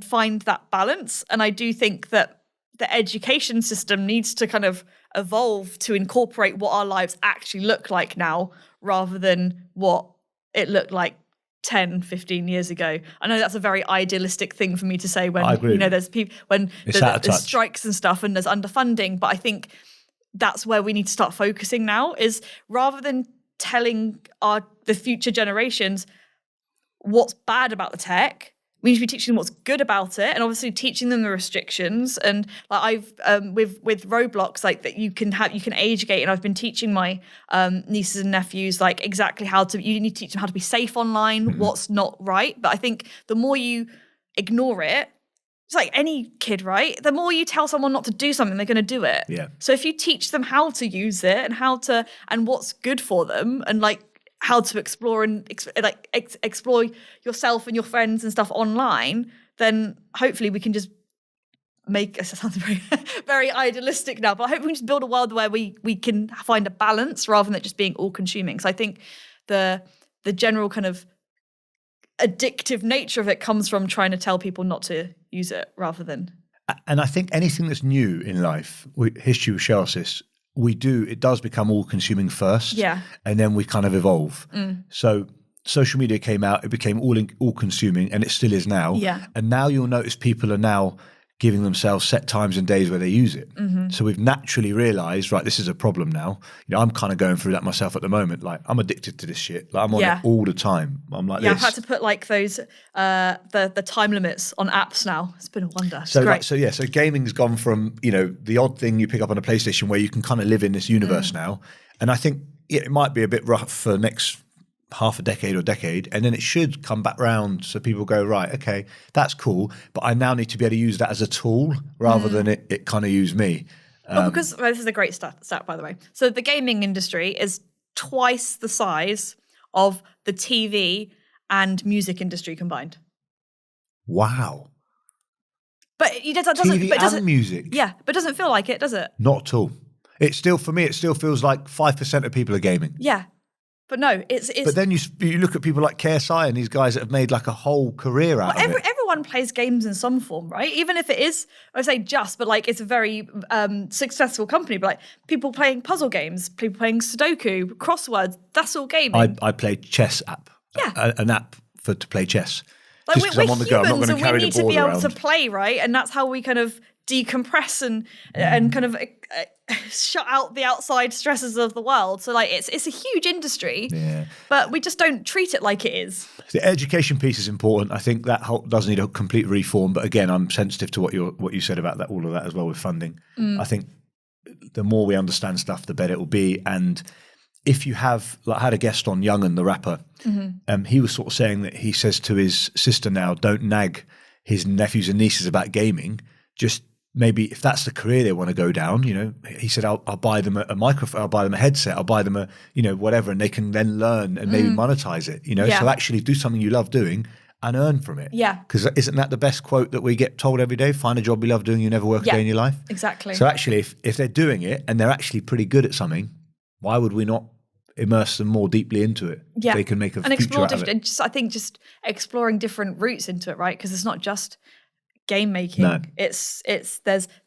find that balance. And I do think that the education system needs to kind of evolve to incorporate what our lives actually look like now, rather than what it looked like 10, 15 years ago. I know that's a very idealistic thing for me to say when there's people when there's strikes and stuff and there's underfunding, but I think that's where we need to start focusing now, is rather than telling the future generations what's bad about the tech, we need to be teaching them what's good about it, and obviously teaching them the restrictions. And like with Roblox, like that you can age gate, and I've been teaching my nieces and nephews like exactly you need to teach them how to be safe online, what's not right. But I think the more you ignore it, it's like any kid, right? The more you tell someone not to do something, they're going to do it. Yeah. So if you teach them how to use it and what's good for them, and like how to explore and explore yourself and your friends and stuff online, then hopefully we can just it sounds very, very idealistic now, but I hope we can just build a world where we can find a balance rather than it just being all consuming. So I think the general kind of addictive nature of it comes from trying to tell people not to use it rather than. And I think anything that's new in life, history will show us this, it does become all consuming first. Yeah. And then we kind of evolve. So social media came out, it became all consuming, and it still is now. Yeah. And now you'll notice people are now giving themselves set times and days where they use it. So we've naturally realized, right, this is a problem now. I'm kind of going through that myself at the moment. Like, I'm addicted to this shit. Like, I'm on it all the time. I'm like this. I've had to put like those the time limits on apps now. It's been a wonder. It's so great. So gaming's gone from the odd thing you pick up on a PlayStation where you can kind of live in this universe now, and I think it might be a bit rough for the next half a decade or decade, and then it should come back round so people go, right, okay, that's cool, but I now need to be able to use that as a tool rather than it kind of use me. Because this is a great stat, by the way. So the gaming industry is twice the size of the TV and music industry combined. Wow. But TV and music. Yeah, but it doesn't feel like it, does it? Not at all. For me, it still feels like 5% of people are gaming. Yeah. But no, it's. But then you look at people like KSI and these guys that have made like a whole career out of it. Everyone plays games in some form, right? Even if it is, I say but like it's a very successful company. But like people playing puzzle games, people playing Sudoku, crosswords, that's all gaming. I play chess app. Yeah. An app to play chess. Like Just because I'm on the go, I'm not going to carry the board around. We need to be able to play, right? And that's how we kind of decompress and kind of shut out the outside stresses of the world. So like it's a huge industry, but we just don't treat it like it is. The education piece is important. I think that does need a complete reform. But again, I'm sensitive to what you said about that, all of that as well with funding. I think the more we understand stuff, the better it will be. And if you have, like I had a guest on, Young and the rapper, he was sort of saying that he says to his sister now, don't nag his nephews and nieces about gaming. Just maybe if that's the career they want to go down, you know, he said, I'll buy them a microphone, I'll buy them a headset, I'll buy them a, you know, whatever, and they can then learn and maybe monetize it, you know, so actually do something you love doing and earn from it. Yeah. Because isn't that the best quote that we get told every day? Find a job you love doing, you never work a day in your life. Exactly. So actually, if they're doing it and they're actually pretty good at something, why would we not immerse them more deeply into it? Yeah. They can make a and future out of it. And I think just exploring different routes into it, right? Because it's not just game making. No.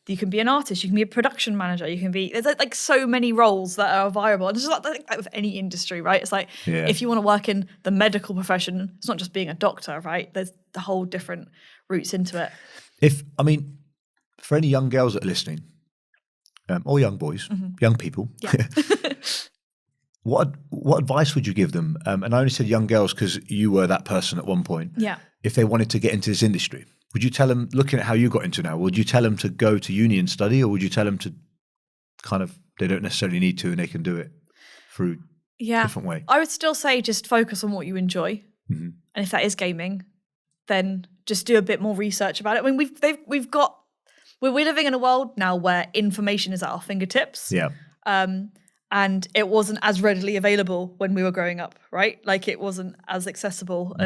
You can be an artist, you can be a production manager, there's like so many roles that are viable. And it's just like with any industry, right? It's like if you want to work in the medical profession, it's not just being a doctor, right? There's the whole different routes into it. For any young girls that are listening, or young boys, young people, what advice would you give them? And I only said young girls because you were that person at one point. Yeah. If they wanted to get into this industry, would you tell them, looking at how you got into now, would you tell them to go to uni and study, or would you tell them to kind of, they don't necessarily need to and they can do it through a different way? I would still say just focus on what you enjoy. And if that is gaming, then just do a bit more research about it. I mean, we're living in a world now where information is at our fingertips. Yeah. And it wasn't as readily available when we were growing up, right? Like it wasn't as accessible.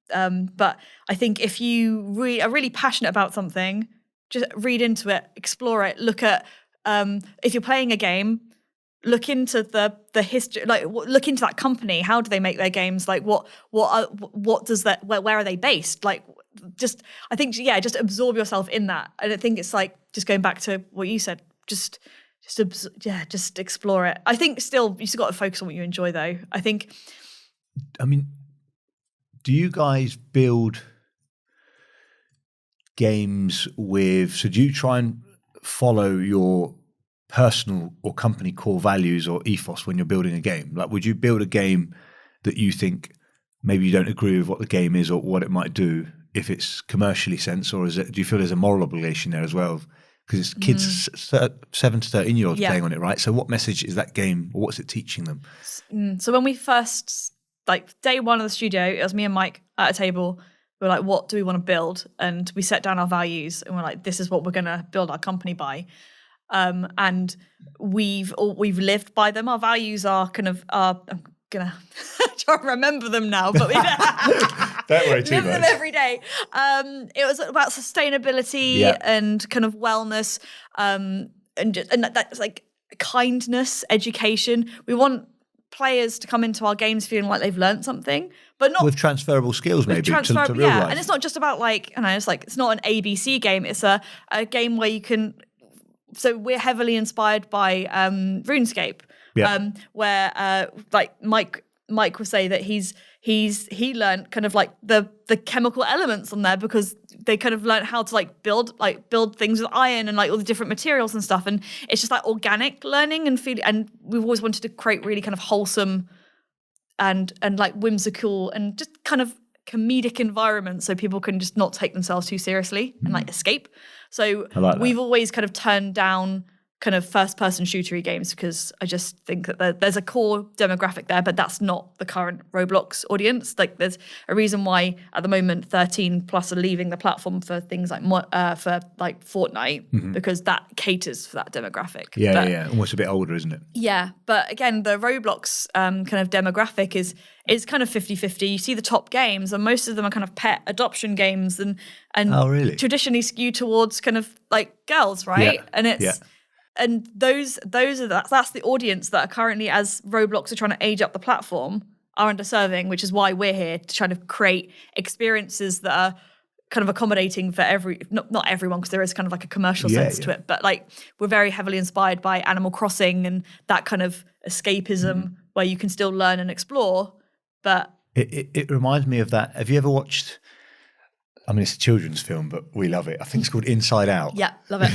But I think if you are really passionate about something, just read into it, explore it, look at, if you're playing a game, look into the history, like look into that company. How do they make their games? Like what does that, where are they based? Like just absorb yourself in that. And I think it's like, just going back to what you said, just explore it. I think still you still got to focus on what you enjoy though. Do you guys build games so do you try and follow your personal or company core values or ethos when you're building a game? Like, would you build a game that you think maybe you don't agree with what the game is or what it might do if it's commercially sense, or do you feel there's a moral obligation there as well? Because it's kids 7 to 13-year-olds playing on it, right? So what message is that game, or what's it teaching them? So when we first, like day one of the studio, it was me and Mike at a table. We were like, what do we want to build? And we set down our values and we're like, this is what we're going to build our company by. And we've lived by them. Our values are kind of, I'm going to try and remember them now, but we don't worry too live much. them every day. It was about sustainability and kind of wellness, and that's like kindness, education. We want players to come into our games feeling like they've learned something, but not with transferable skills, maybe to real life. And it's not just about like, it's not an ABC game. It's a game where you can. So we're heavily inspired by RuneScape, where like Mike will say that he learned kind of like the chemical elements on there because they kind of learned how to build things with iron and like all the different materials and stuff. And it's just like organic learning and feeling. And we've always wanted to create really kind of wholesome and like whimsical and just kind of comedic environments so people can just not take themselves too seriously and like escape. So we've always kind of turned down kind of first-person shootery games because I just think that there's a core demographic there, but that's not the current Roblox audience. Like there's a reason why at the moment 13 plus are leaving the platform for things like for like Fortnite because that caters for that demographic. Yeah, almost a bit older, isn't it? Yeah, but again, the Roblox kind of demographic is kind of 50-50. You see the top games and most of them are kind of pet adoption games and traditionally skew towards kind of like girls, right? And it's and that's the audience that are currently, as Roblox are trying to age up the platform, are underserving, which is why we're here to try to create experiences that are kind of accommodating for not everyone, because there is kind of like a commercial sense to it, but like we're very heavily inspired by Animal Crossing and that kind of escapism where you can still learn and explore. But it reminds me of that. Have you ever watched I mean, it's a children's film, but we love it. I think it's called Inside Out. Yeah, love it.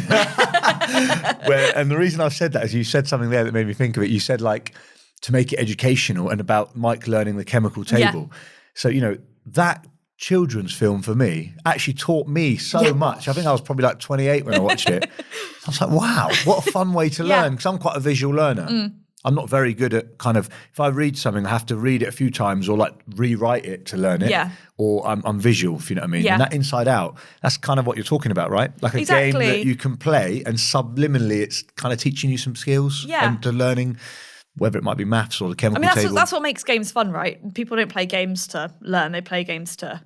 And the reason I've said that is you said something there that made me think of it. You said like to make it educational and about Mike learning the chemical table. Yeah. So, you know, that children's film for me actually taught me so much. I think I was probably like 28 when I watched it. I was like, wow, what a fun way to learn, because I'm quite a visual learner. I'm not very good at kind of, if I read something, I have to read it a few times or like rewrite it to learn it. Yeah. Or I'm visual, if you know what I mean. Yeah. And that Inside Out, that's kind of what you're talking about, right? Like a game that you can play and subliminally it's kind of teaching you some skills and to learning, whether it might be maths or the chemical table. That's what makes games fun, right? People don't play games to learn, they play games to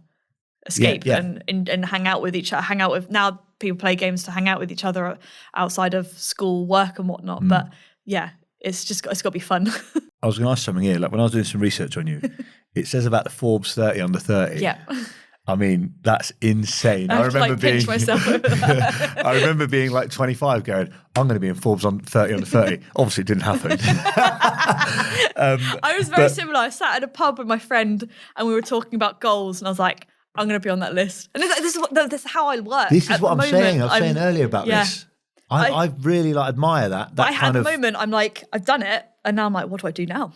escape and hang out with each other. Now people play games to hang out with each other outside of school, work and whatnot. But yeah, it's got to be fun. I was going to ask something here. Like when I was doing some research on you, it says about the Forbes 30 under 30. Yeah. I mean, that's insane. I remember being myself over that. I remember being like 25 going, I'm going to be in Forbes on 30 under 30. Obviously it didn't happen. I was very similar. I sat at a pub with my friend and we were talking about goals and I was like, I'm going to be on that list. And this is how I work. This is what I'm saying. I was saying earlier about this. I really like admire that. But I had a moment, I'm like, I've done it. And now I'm like, what do I do now?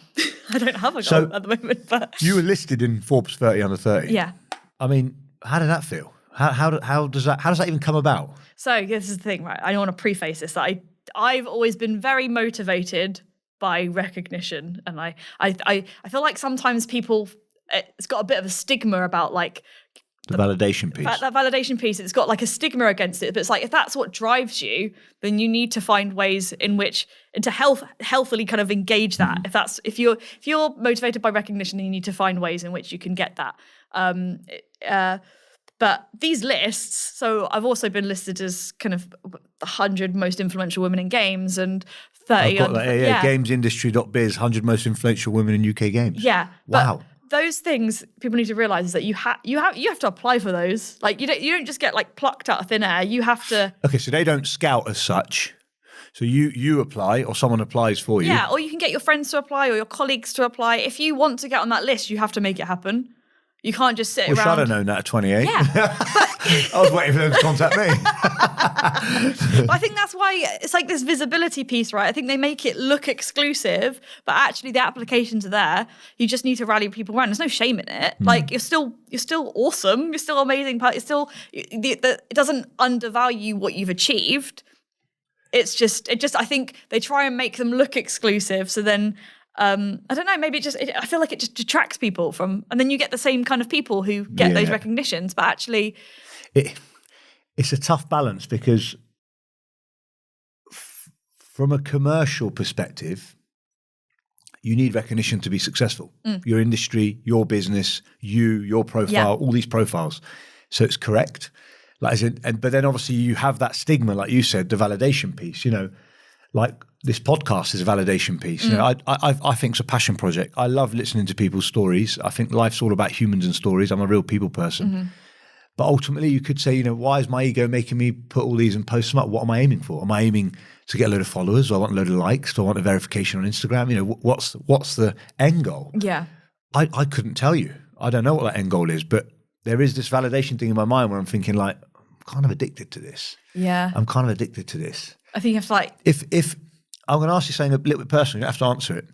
I don't have a goal at the moment. But you were listed in Forbes 30 under 30. Yeah. I mean, how did that feel? How does that even come about? So this is the thing, right? I want to preface this. That I've always been very motivated by recognition. And I feel like sometimes people, it's got a bit of a stigma about like, the validation piece. That validation piece, it's got like a stigma against it. But it's like, if that's what drives you, then you need to find ways in which, and to healthily kind of engage that. If you're motivated by recognition, then you need to find ways in which you can get that. But these lists, so I've also been listed as kind of the 100 most influential women in games and 30. I've got that, gamesindustry.biz, 100 most influential women in UK games. Yeah. Wow. Those things people need to realize is that you have to apply for those. Like you don't just get like plucked out of thin air. You have to. Okay, so they don't scout as such. So you apply or someone applies for you. Yeah, or you can get your friends to apply or your colleagues to apply. If you want to get on that list, you have to make it happen. You can't just sit around. Wish I'd have known that at 28. Yeah. I was waiting for them to contact me. But I think that's why it's like this visibility piece, right? I think they make it look exclusive, but actually the applications are there. You just need to rally people around. There's no shame in it. Like you're still awesome. You're still amazing. It doesn't undervalue what you've achieved. I think they try and make them look exclusive. So then, I don't know, maybe I feel like it just detracts people from, and then you get the same kind of people who get those recognitions, but actually. It's a tough balance because from a commercial perspective, you need recognition to be successful. Your industry, your business, your profile, all these profiles. So it's correct. But then obviously you have that stigma, like you said, the validation piece, you know, like this podcast is a validation piece. You know, I think it's a passion project. I love listening to people's stories. I think life's all about humans and stories. I'm a real people person. But ultimately you could say, you know, why is my ego making me put all these and post them up? What am I aiming for? Am I aiming to get a load of followers? Do I want a load of likes? Do I want a verification on Instagram? You know, what's the end goal? Yeah. I couldn't tell you. I don't know what that end goal is, but there is this validation thing in my mind where I'm thinking like, I'm kind of addicted to this. Yeah. I'm kind of addicted to this. I think you have to like. If I'm going to ask you something a little bit personal, you don't have to answer it,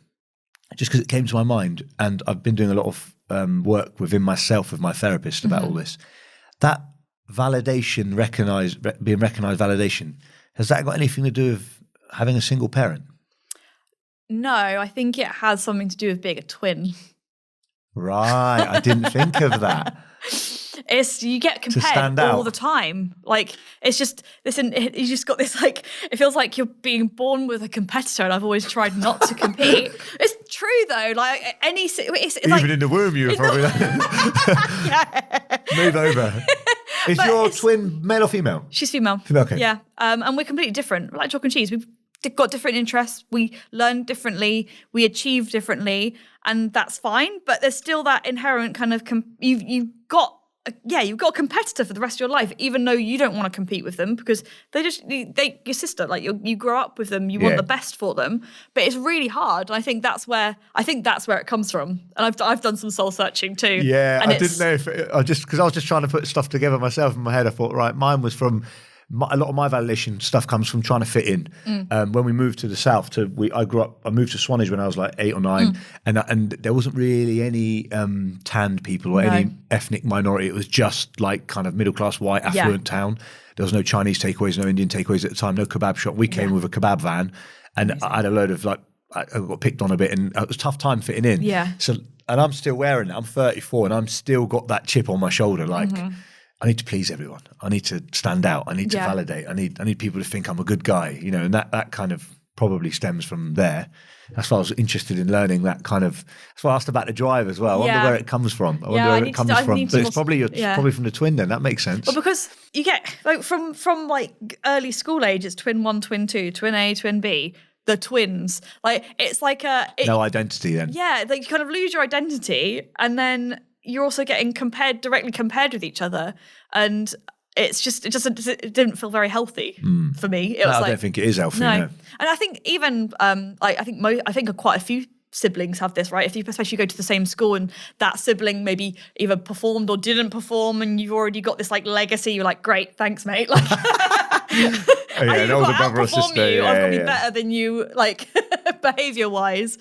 just because it came to my mind, and I've been doing a lot of work within myself with my therapist about all this. That validation, being recognized validation, has that got anything to do with having a single parent? No, I think it has something to do with being a twin. Right, I didn't think of that. You get compared all the time. Like it's just listen, you just got this like it feels like you're being born with a competitor, and I've always tried not to compete. It's true though. Like it's even like, in the womb, you were probably like, move over. Is your twin male or female? She's female. Female, okay. Yeah, and we're completely different. We're like chalk and cheese. We've got different interests. We learn differently. We achieve differently, and that's fine. But there's still that inherent kind of you've got you've got a competitor for the rest of your life, even though you don't want to compete with them because your sister, like you grow up with them, you want the best for them, but it's really hard. And I think that's where it comes from. And I've done some soul searching too. Yeah, and I didn't know if because I was just trying to put stuff together myself in my head. I thought, right, mine was from. A lot of my validation stuff comes from trying to fit in. When we moved to the south, I moved to Swanage when I was like 8 or 9, and there wasn't really any tanned people or any ethnic minority. It was just like kind of middle class, white, affluent town. There was no Chinese takeaways, no Indian takeaways at the time, no kebab shop. We came with a kebab van, and I had a load of I got picked on a bit, and it was a tough time fitting in. Yeah. So, and I'm still wearing it. I'm 34, and I'm still got that chip on my shoulder, like. I need to please everyone. I need to stand out. I need to validate. I need people to think I'm a good guy, and that kind of probably stems from there. That's why I was interested in learning that kind of. That's why I asked about the drive as well. I wonder where it comes from. I wonder where it comes from. But it's probably from the twin then. That makes sense. Well, because you get like from like early school age, it's twin 1, twin 2, twin A, twin B. The twins, like it's like no identity then. Yeah, like you kind of lose your identity, and then you're also getting directly compared with each other, and it didn't feel very healthy for me. I don't think it is healthy. No. And I think even I think quite a few siblings have this, right? If you especially go to the same school and that sibling maybe either performed or didn't perform, and you've already got this like legacy, you're like, great, thanks, mate. Like, an older brother or sister. I've got to be better than you, like behavior wise.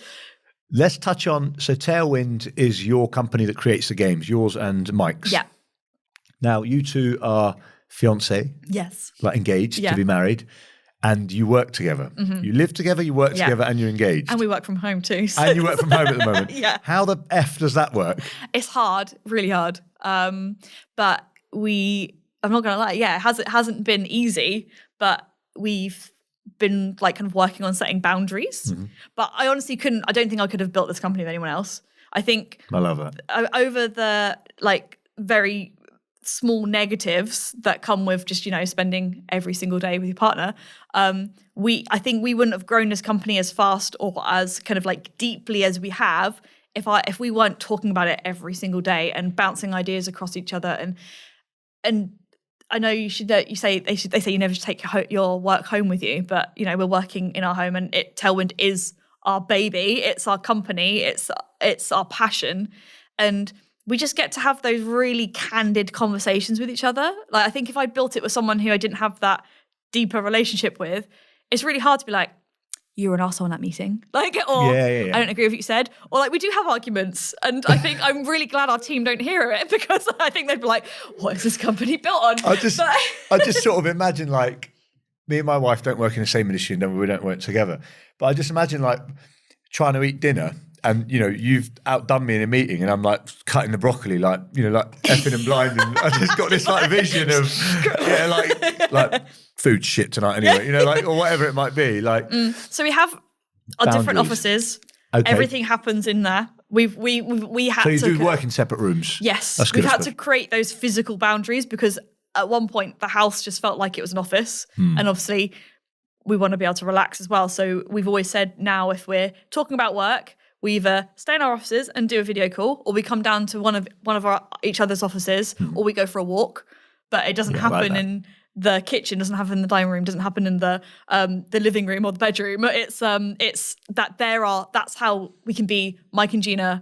Let's touch on, so Talewind is your company that creates the games, yours and Mike's. Yeah. Now, you two are fiancé. Yes. Like engaged to be married, and you work together. You live together, you work together, and you're engaged. And we work from home too. So. And you work from home at the moment. Yeah. How the F does that work? It's hard, really hard. But I'm not going to lie, it hasn't been easy, but we've been like kind of working on setting boundaries, but I honestly I don't think I could have built this company with anyone else. I think I love that. Over the like very small negatives that come with just, spending every single day with your partner, I think we wouldn't have grown this company as fast or as kind of like deeply as we have if we weren't talking about it every single day and bouncing ideas across each other. And I know they say you never take your work home with you, but we're working in our home, and Talewind is our baby. It's our company. It's our passion, and we just get to have those really candid conversations with each other. Like I think if I built it with someone who I didn't have that deeper relationship with, it's really hard to be like, you were an arsehole in that meeting. Like, or I don't agree with what you said. Or like we do have arguments. And I think I'm really glad our team don't hear it, because I think they'd be like, what is this company built on? I just sort of imagine like me and my wife don't work in the same industry and we don't work together. But I just imagine like trying to eat dinner, and you've outdone me in a meeting, and I'm like cutting the broccoli, like like effing and blinding. I just got this like vision of like food shit tonight anyway, like or whatever it might be. Like so we have our different offices. Okay. Everything happens in there. We had to. So you do work in separate rooms. Yes, we've had to create those physical boundaries, because at one point the house just felt like it was an office, and obviously we want to be able to relax as well. So we've always said now, if we're talking about work, we either stay in our offices and do a video call, or we come down to one of each other's offices, or we go for a walk. But it doesn't happen in the kitchen, doesn't happen in the dining room, doesn't happen in the living room or the bedroom. It's that that's how we can be Mike and Gina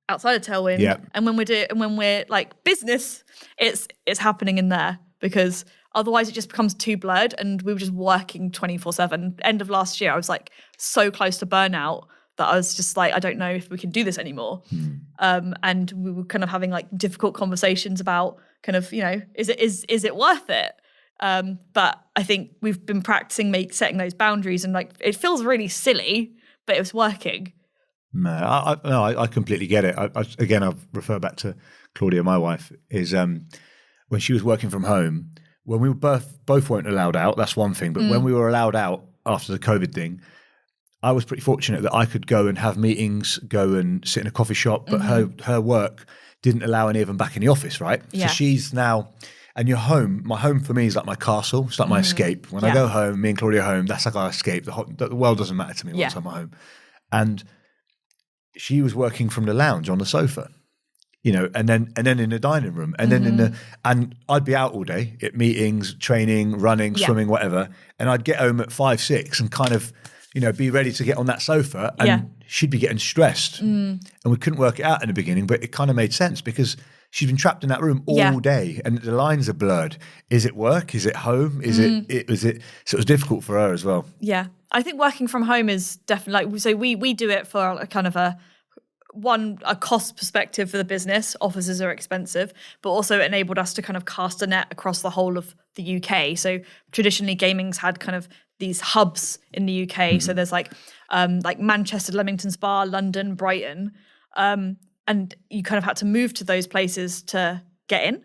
outside of Talewind. Yeah. And when we're like business, it's happening in there, because otherwise it just becomes too blurred, and we were just working 24/7. End of last year, I was like so close to burnout that I was just like, I don't know if we can do this anymore. And we were kind of having like difficult conversations about kind of, is it worth it? But I think we've been practicing setting those boundaries, and like, it feels really silly, but it was working. No, I completely get it. Again, I'll refer back to Claudia, my wife, is when she was working from home, when we were both weren't allowed out, that's one thing. But when we were allowed out after the COVID thing, I was pretty fortunate that I could go and have meetings, go and sit in a coffee shop, but her work didn't allow any of them back in the office, right? Yeah. So she's now, and your home, my home for me is like my castle. It's like my escape. When I go home, me and Claudia are home, that's like our escape. The world doesn't matter to me once I'm at home. And she was working from the lounge on the sofa. you know, and then in the dining room, and then and I'd be out all day at meetings, training, running, swimming, whatever, and I'd get home at 5, 6 and kind of, you know, be ready to get on that sofa, and she'd be getting stressed, and we couldn't work it out in the beginning, but it kind of made sense because she's been trapped in that room all day, and the lines are blurred. Is it work? Is it home? Is it? So it was difficult for her as well. Yeah, I think working from home is definitely like, so we do it for a kind of a cost perspective for the business. Offices are expensive, but also it enabled us to kind of cast a net across the whole of the UK. So traditionally gaming's had kind of these hubs in the UK. So there's like Manchester, Leamington Spa, London, Brighton. And you kind of had to move to those places to get in.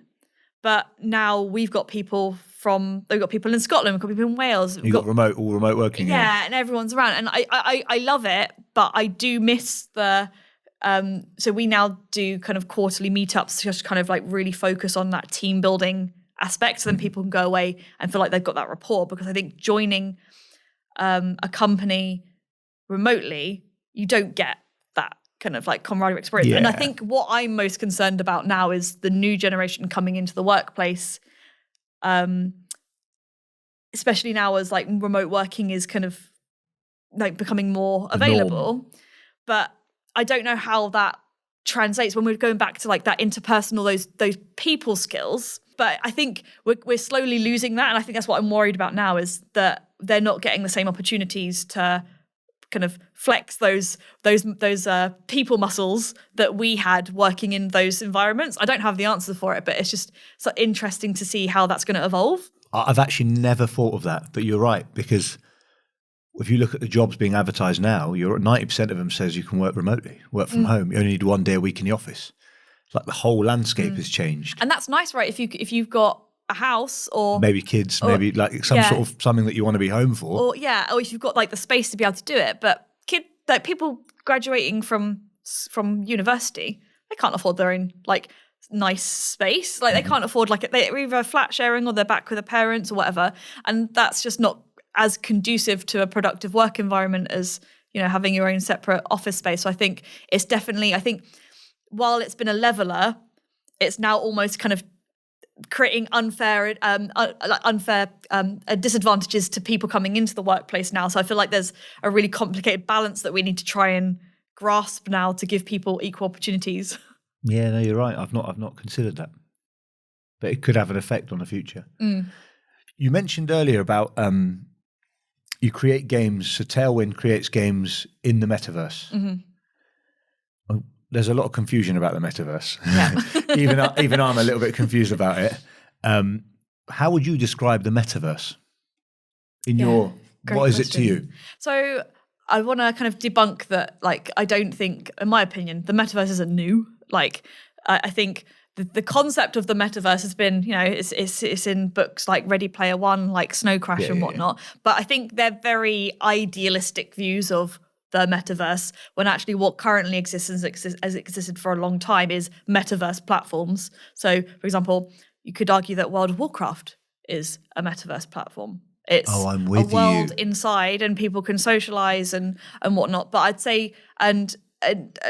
But now we've got people in Scotland, we've got people in Wales. You've got all remote working. Yeah, and everyone's around. And I love it, but I do miss the, so we now do kind of quarterly meetups to just kind of like really focus on that team building aspect, so then people can go away and feel like they've got that rapport. Because I think joining a company remotely, you don't get that kind of like camaraderie experience. Yeah. And I think what I'm most concerned about now is the new generation coming into the workplace, especially now as like remote working is kind of like becoming more available. But I don't know how that translates when we're going back to like that interpersonal, those people skills. But I think we're slowly losing that. And I think that's what I'm worried about now, is that they're not getting the same opportunities to kind of flex those people muscles that we had working in those environments. I don't have the answer for it, but it's just so interesting to see how that's going to evolve. I've actually never thought of that, but you're right, because if you look at the jobs being advertised now, 90% of them says you can work remotely, work from home. You only need 1 day a week in the office. It's like the whole landscape has changed. And that's nice, right? If you've got a house or maybe kids, maybe like some sort of something that you want to be home for. Or if you've got like the space to be able to do it. But people graduating from university, they can't afford their own like nice space. Like they can't afford they're either flat sharing or they're back with their parents or whatever. And that's just not as conducive to a productive work environment as, you know, having your own separate office space. So I think it's definitely, while it's been a leveler, it's now almost kind of creating unfair disadvantages to people coming into the workplace now. So I feel like there's a really complicated balance that we need to try and grasp now to give people equal opportunities. Yeah, no, you're right. I've not considered that, but it could have an effect on the future. You mentioned earlier about you create games. So Talewind creates games in the metaverse. There's a lot of confusion about the metaverse. Yeah. even I'm a little bit confused about it. How would you describe the metaverse what is it to you? So I want to kind of debunk that. Like, I don't think, in my opinion, the metaverse isn't new. Like, I think the concept of the metaverse has been, you know, it's in books like Ready Player One, like Snow Crash and whatnot. But I think they're very idealistic views of the metaverse, when actually what currently exists has existed for a long time is metaverse platforms. So, for example, you could argue that World of Warcraft is a metaverse platform. It's a world inside, and people can socialize and whatnot. But I'd say, and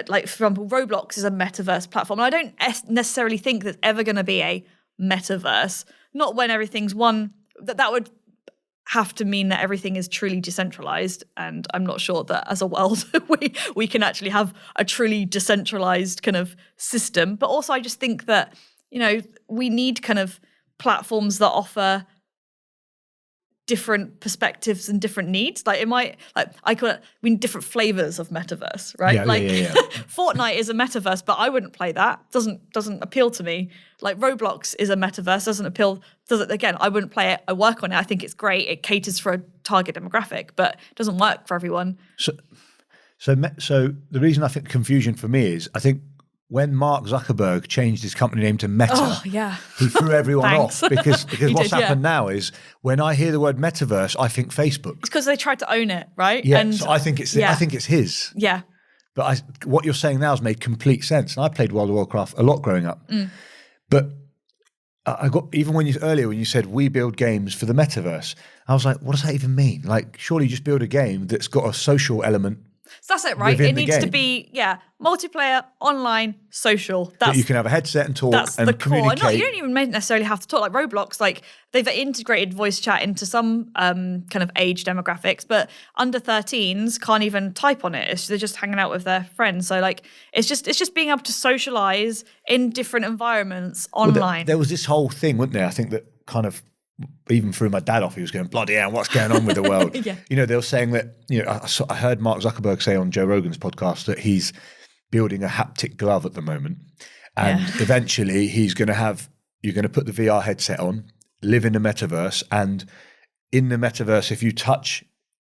like, for example, Roblox is a metaverse platform. And I don't necessarily think there's ever going to be a metaverse. Not when everything's one. That would have to mean that everything is truly decentralized, and I'm not sure that as a world we can actually have a truly decentralized kind of system. But also I just think that, you know, we need kind of platforms that offer different perspectives and different needs. Like, we need different flavors of metaverse, right? Yeah. Fortnite is a metaverse, but I wouldn't play that. Doesn't appeal to me. Like, Roblox is a metaverse, again, I wouldn't play it. I work on it. I think it's great. It caters for a target demographic, but it doesn't work for everyone. So the reason I think confusion for me is, I think when Mark Zuckerberg changed his company name to Meta, he threw everyone off because what's happened now is, when I hear the word metaverse, I think Facebook. It's because they tried to own it, right? Yeah, and so I think it's his. Yeah. But what you're saying now has made complete sense. And I played World of Warcraft a lot growing up. But I got, even when you said we build games for the metaverse, I was like, what does that even mean? Like, surely you just build a game that's got a social element So that's it, right? within It the needs to game. be, multiplayer, online, social. That you can have a headset and talk That's and the core. communicate. No, you don't even necessarily have to talk. Like Roblox, like they've integrated voice chat into some kind of age demographics, but under 13s can't even type on it. They're just hanging out with their friends. So like it's just being able to socialize in different environments online. There was this whole thing, wasn't there? I think that kind of even threw my dad off. He was going, bloody hell, what's going on with the world? Yeah. You know, they were saying that, you know, I heard Mark Zuckerberg say on Joe Rogan's podcast that he's building a haptic glove at the moment. And eventually he's going to you're going to put the VR headset on, live in the metaverse. And in the metaverse, if you touch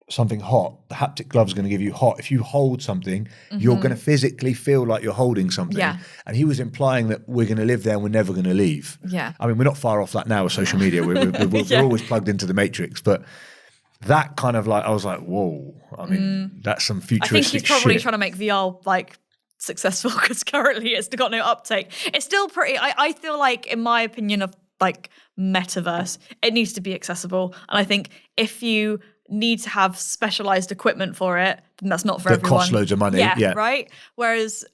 something hot, the haptic glove is going to give you hot. If you hold something, you're going to physically feel like you're holding something. Yeah. And he was implying that we're going to live there and we're never going to leave. Yeah. I mean, we're not far off that now with social media. We're always plugged into the matrix, but that kind of like, I was like, whoa. I mean, that's some futuristic I think he's probably shit. trying to make VR like successful because currently it's got no uptake. It's still pretty, I feel like, in my opinion of like metaverse, it needs to be accessible. And I think if you need to have specialized equipment for it, then that's not for everyone. That costs loads of money. Yeah. Right? Whereas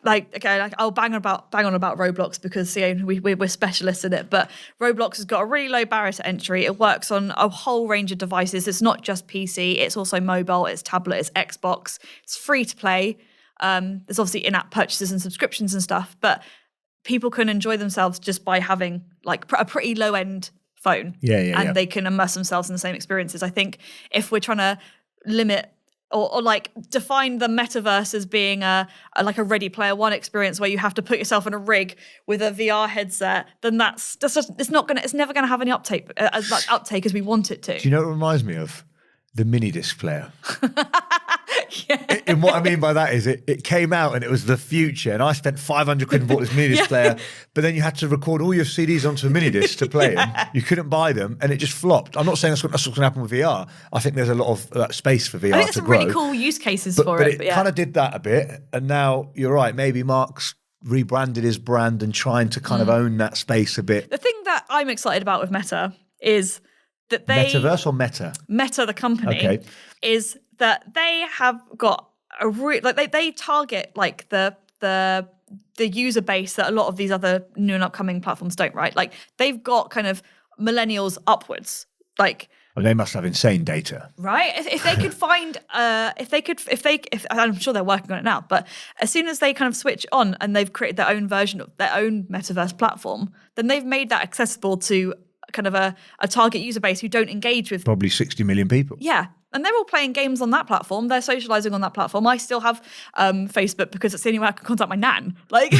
I'll bang on about Roblox because we're specialists in it, but Roblox has got a really low barrier to entry. It works on a whole range of devices. It's not just PC, it's also mobile, it's tablet, it's Xbox. It's free to play. There's obviously in-app purchases and subscriptions and stuff, but people can enjoy themselves just by having like a pretty low-end phone. And they can immerse themselves in the same experiences. I think if we're trying to limit or like define the metaverse as being a Ready Player One experience where you have to put yourself in a rig with a VR headset, then it's never gonna have any uptake as we want it to. Do you know what it reminds me of? The mini disc player. And what I mean by that is it came out and it was the future, and I spent 500 quid and bought this mini disc player, but then you had to record all your CDs onto a mini disc to play them. You couldn't buy them, and it just flopped. I'm not saying that's what's going to happen with VR. I think there's a lot of space for VR to grow. I think there's some really cool use cases for it. But it kind of did that a bit, and now you're right. Maybe Mark's rebranded his brand and trying to kind of own that space a bit. The thing that I'm excited about with Meta is that Metaverse or Meta? Meta, the company, is that they have got they target like the user base that a lot of these other new and upcoming platforms don't, right? Like they've got kind of millennials upwards, like. Well, they must have insane data, right? If they could find, if I'm sure they're working on it now, but as soon as they kind of switch on and they've created their own version of their own metaverse platform, then they've made that accessible to kind of a target user base who don't engage with probably 60 million people. Yeah. And they're all playing games on that platform. They're socializing on that platform. I still have Facebook because it's the only way I can contact my nan. Like,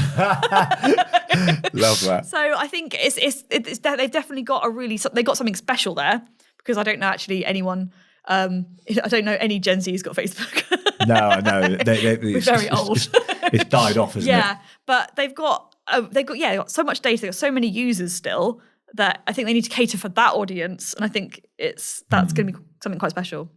love that. So I think they've definitely got they got something special there, because I don't know actually anyone. I don't know any Gen Z who's got Facebook. No, I know. We're very old. It's died off, isn't it? Yeah, but they've got so much data. They've got so many users still that I think they need to cater for that audience, and I think that's going to be something quite special.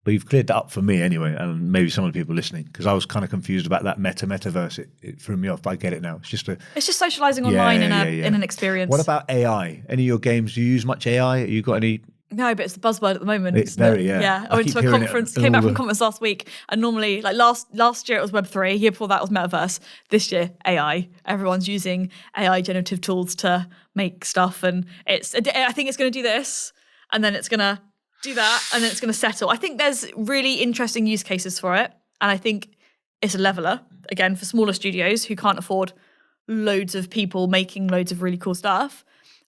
But you've cleared that up for me anyway, and maybe some of the people listening, because I was kind of confused about that metaverse. It threw me off, but I get it now. It's just socializing online in an experience. What about AI? Any of your games, do you use much AI? Have you got any? No, but it's the buzzword at the moment. It's very, Yeah, I went to a conference, came back from a conference last week, and normally, like last year it was Web3, year before that was Metaverse, this year AI. Everyone's using AI generative tools to make stuff, and I think it's going to do this, and then it's going to do that, and then it's going to settle. I think there's really interesting use cases for it, and I think it's a leveler, again, for smaller studios who can't afford loads of people making loads of really cool stuff.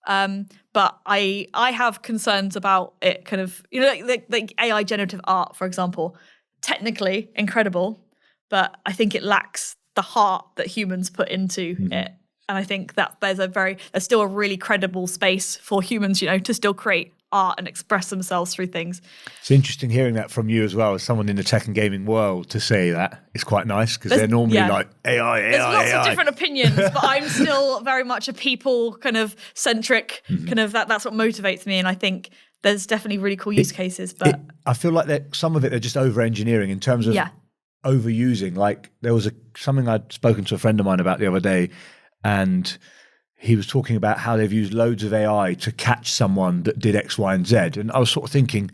But I have concerns about it kind of, like AI generative art, for example, technically incredible, but I think it lacks the heart that humans put into it. And I think that there's still a really credible space for humans, to still create art and express themselves through things. It's interesting hearing that from you as well, as someone in the tech and gaming world, to say that. It's quite nice, because they're normally like AI. There's lots of different opinions, but I'm still very much a people kind of centric, kind of that's what motivates me. And I think there's definitely really cool use cases. But I feel like that some of it they're just over engineering in terms of overusing. Like there was something I'd spoken to a friend of mine about the other day, and he was talking about how they've used loads of AI to catch someone that did X, Y, and Z. And I was sort of thinking,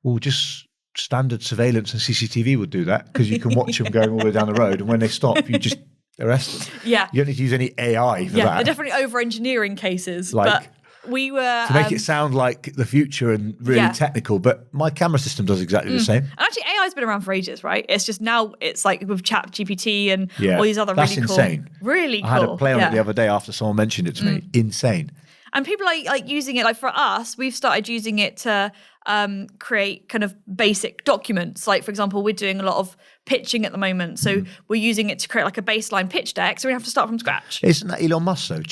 well, just standard surveillance and CCTV would do that, because you can watch them going all the way down the road, and when they stop, you just arrest them. Yeah. You don't need to use any AI for that. Yeah, they're definitely over-engineering cases, Like, but we were... to make it sound like the future and really technical, but my camera system does exactly the same. And actually, AI's been around for ages, right? It's just now it's like with ChatGPT and all these other that's really cool... insane. Really cool. I had a play on it the other day after someone mentioned it to me. Insane. And people are like using it, like for us, we've started using it to create kind of basic documents. Like, for example, we're doing a lot of pitching at the moment. So we're using it to create like a baseline pitch deck. So we have to start from scratch. Isn't that Elon Musk though?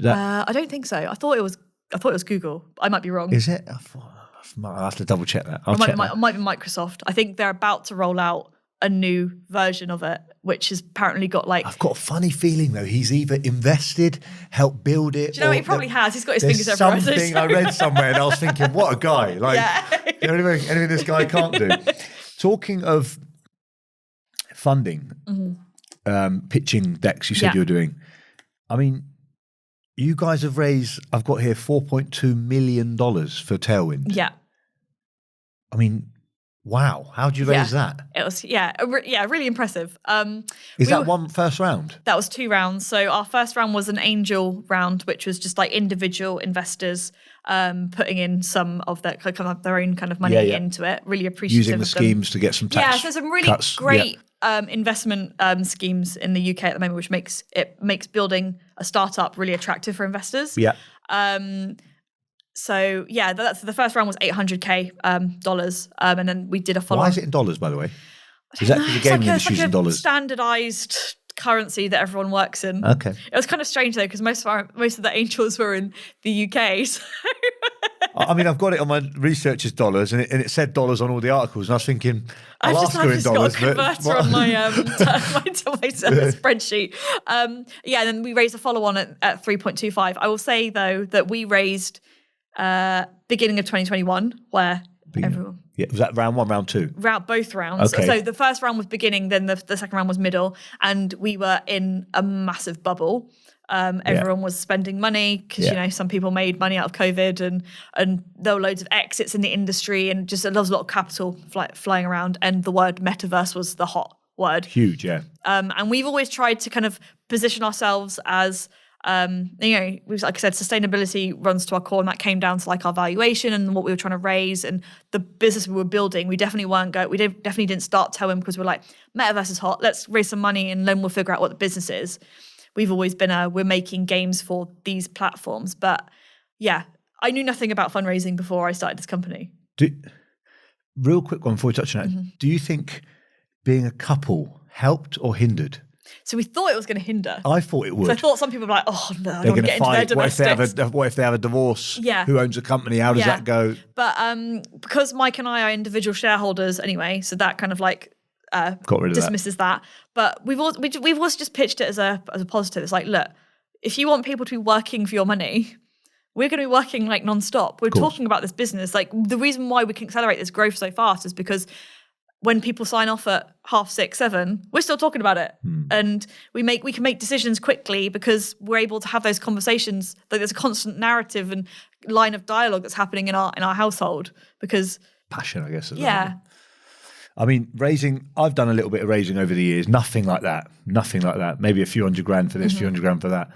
I don't think so. I thought it was Google. I might be wrong. Is it? I'll have to double check that. It might be Microsoft. I think they're about to roll out a new version of it, which has apparently got like... I've got a funny feeling though, he's either invested, helped build it. Do you know what? He probably has. He's got his fingers everywhere. Something I read somewhere and I was thinking, what a guy. Like, anything this guy can't do. Talking of funding, pitching decks you said you were doing. I mean, you guys have raised, I've got here $4.2 million for Talewind. Yeah. I mean, wow. How'd you raise that? It was, really impressive. Is that one first round? That was 2 rounds. So our first round was an angel round, which was just like individual investors putting in some of their kind of their own kind of money into it. Really appreciative using the schemes to get some tax so some really great investment schemes in the UK at the moment, which makes building a startup really attractive for investors. Yeah. So that's the first round was $800K dollars, and then we did a follow. Why is it in dollars, by the way? Is that because the gaming industry's in dollars? Standardized currency that everyone works in. Okay. It was kind of strange though, because most of the angels were in the UK. So. I mean, I've got it on my research as dollars, and it said dollars on all the articles, and I was thinking, I've just got a converter on my spreadsheet. And then we raised a follow-on at 3.25. I will say though that we raised beginning of 2021, where everyone... Yeah, was that round 1, round 2? Both rounds. Okay. So the first round was beginning, then the second round was middle, and we were in a massive bubble. Everyone was spending money because some people made money out of COVID, and there were loads of exits in the industry, and just there was a lot of capital flying around, and the word metaverse was the hot word. Huge, yeah. And we've always tried to kind of position ourselves as like I said, sustainability runs to our core, and that came down to like our valuation and what we were trying to raise and the business we were building. We definitely definitely didn't start Talewind because we're like, metaverse is hot, let's raise some money and then we'll figure out what the business is. We've always been we're making games for these platforms. But I knew nothing about fundraising before I started this company. Real quick one before we touch on that. Do you think being a couple helped or hindered? So we thought it was going to hinder. I thought it would. So I thought some people were like, oh no, I don't want to get into their domestics. What if they have a divorce? Yeah. Who owns the company? How does that go? But because Mike and I are individual shareholders anyway, so that kind of like got rid of dismisses that. But we've also just pitched it as a positive. It's like, look, if you want people to be working for your money, we're going to be working like nonstop. We're talking about this business. Like the reason why we can accelerate this growth so fast is because when people sign off at 6:30, 7, we're still talking about it. And we can make decisions quickly because we're able to have those conversations. Like there's a constant narrative and line of dialogue that's happening in our household because passion, I guess. Well. I mean, I've done a little bit of raising over the years. Nothing like that. Maybe a few $100,000 for this, few $100,000 for that.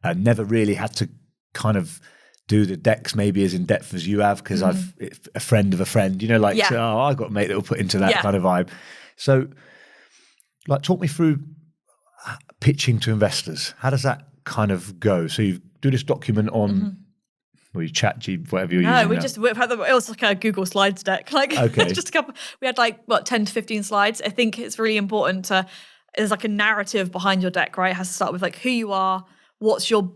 And never really had to kind of do the decks maybe as in depth as you have because I've a friend of a friend, I got a mate that will put into that kind of vibe. So like talk me through pitching to investors. How does that kind of go? So you do this document on you chat whatever you're using. No, it was like a Google Slides deck. Like just a couple, we had 10 to 15 slides. I think it's really important there's like a narrative behind your deck, right? It has to start with like who you are, what's your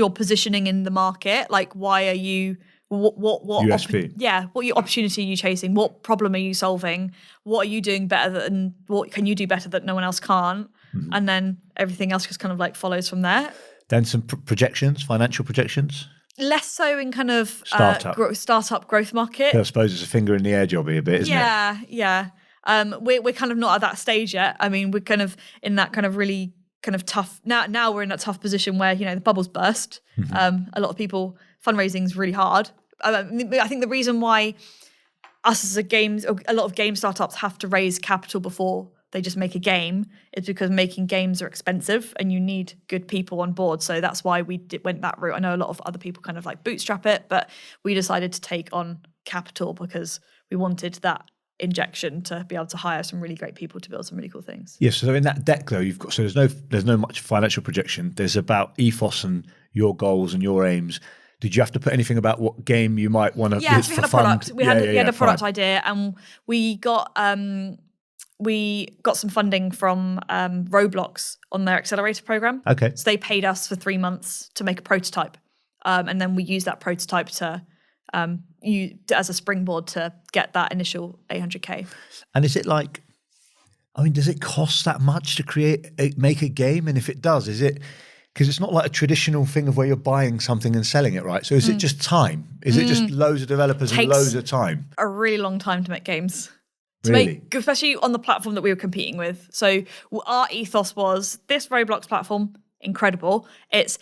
positioning in the market? Like, why are you, what USP? What opportunity are you chasing? What problem are you solving? What are you doing better than, what can you do better that no one else can't? And then everything else just kind of like follows from there. Then some projections, financial projections? Less so in kind of startup growth market. I suppose it's a finger in the air jobby a bit, isn't it? Yeah. We're kind of not at that stage yet. I mean, we're kind of in that kind of really kind of tough now we're in that tough position where the bubbles burst. A lot of people fundraising is really hard. I think the reason why us as a lot of game startups have to raise capital before they just make a game. It's because making games are expensive and you need good people on board. So that's why we went that route. I know a lot of other people kind of like bootstrap it, but we decided to take on capital because we wanted that injection to be able to hire some really great people to build some really cool things. Yes. So in that deck though, you've got, so there's no much financial projection. There's about ethos and your goals and your aims. Did you have to put anything about what game you might want to? Yeah, so we had a product. We had a product idea, and we got some funding from Roblox on their accelerator program. Okay. So they paid us for 3 months to make a prototype, and then we used that prototype to as a springboard to get that initial 800K. And is it like, I mean, does it cost that much to make a game? And if it does, is it? Because it's not like a traditional thing of where you're buying something and selling it, right? So is it just time? Is it just loads of developers and loads of time? A really long time to make games. Really? Especially on the platform that we were competing with. So our ethos was this Roblox platform, incredible. It's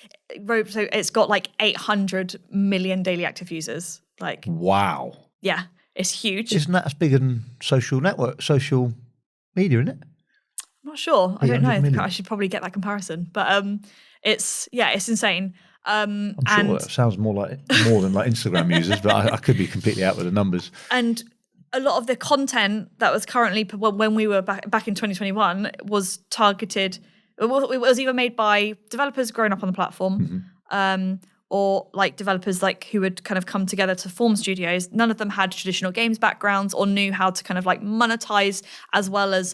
got like 800 million daily active users. Like, wow. Yeah, it's huge. Isn't that as big as social media, isn't it? I'm not sure. I don't know. Million. I should probably get that comparison. But it's insane. I'm sure it sounds more than like Instagram users, but I could be completely out with the numbers. And a lot of the content that was currently, when we were back in 2021, was targeted. It was either made by developers growing up on the platform, or like developers like who had kind of come together to form studios. None of them had traditional games backgrounds or knew how to kind of like monetize as well as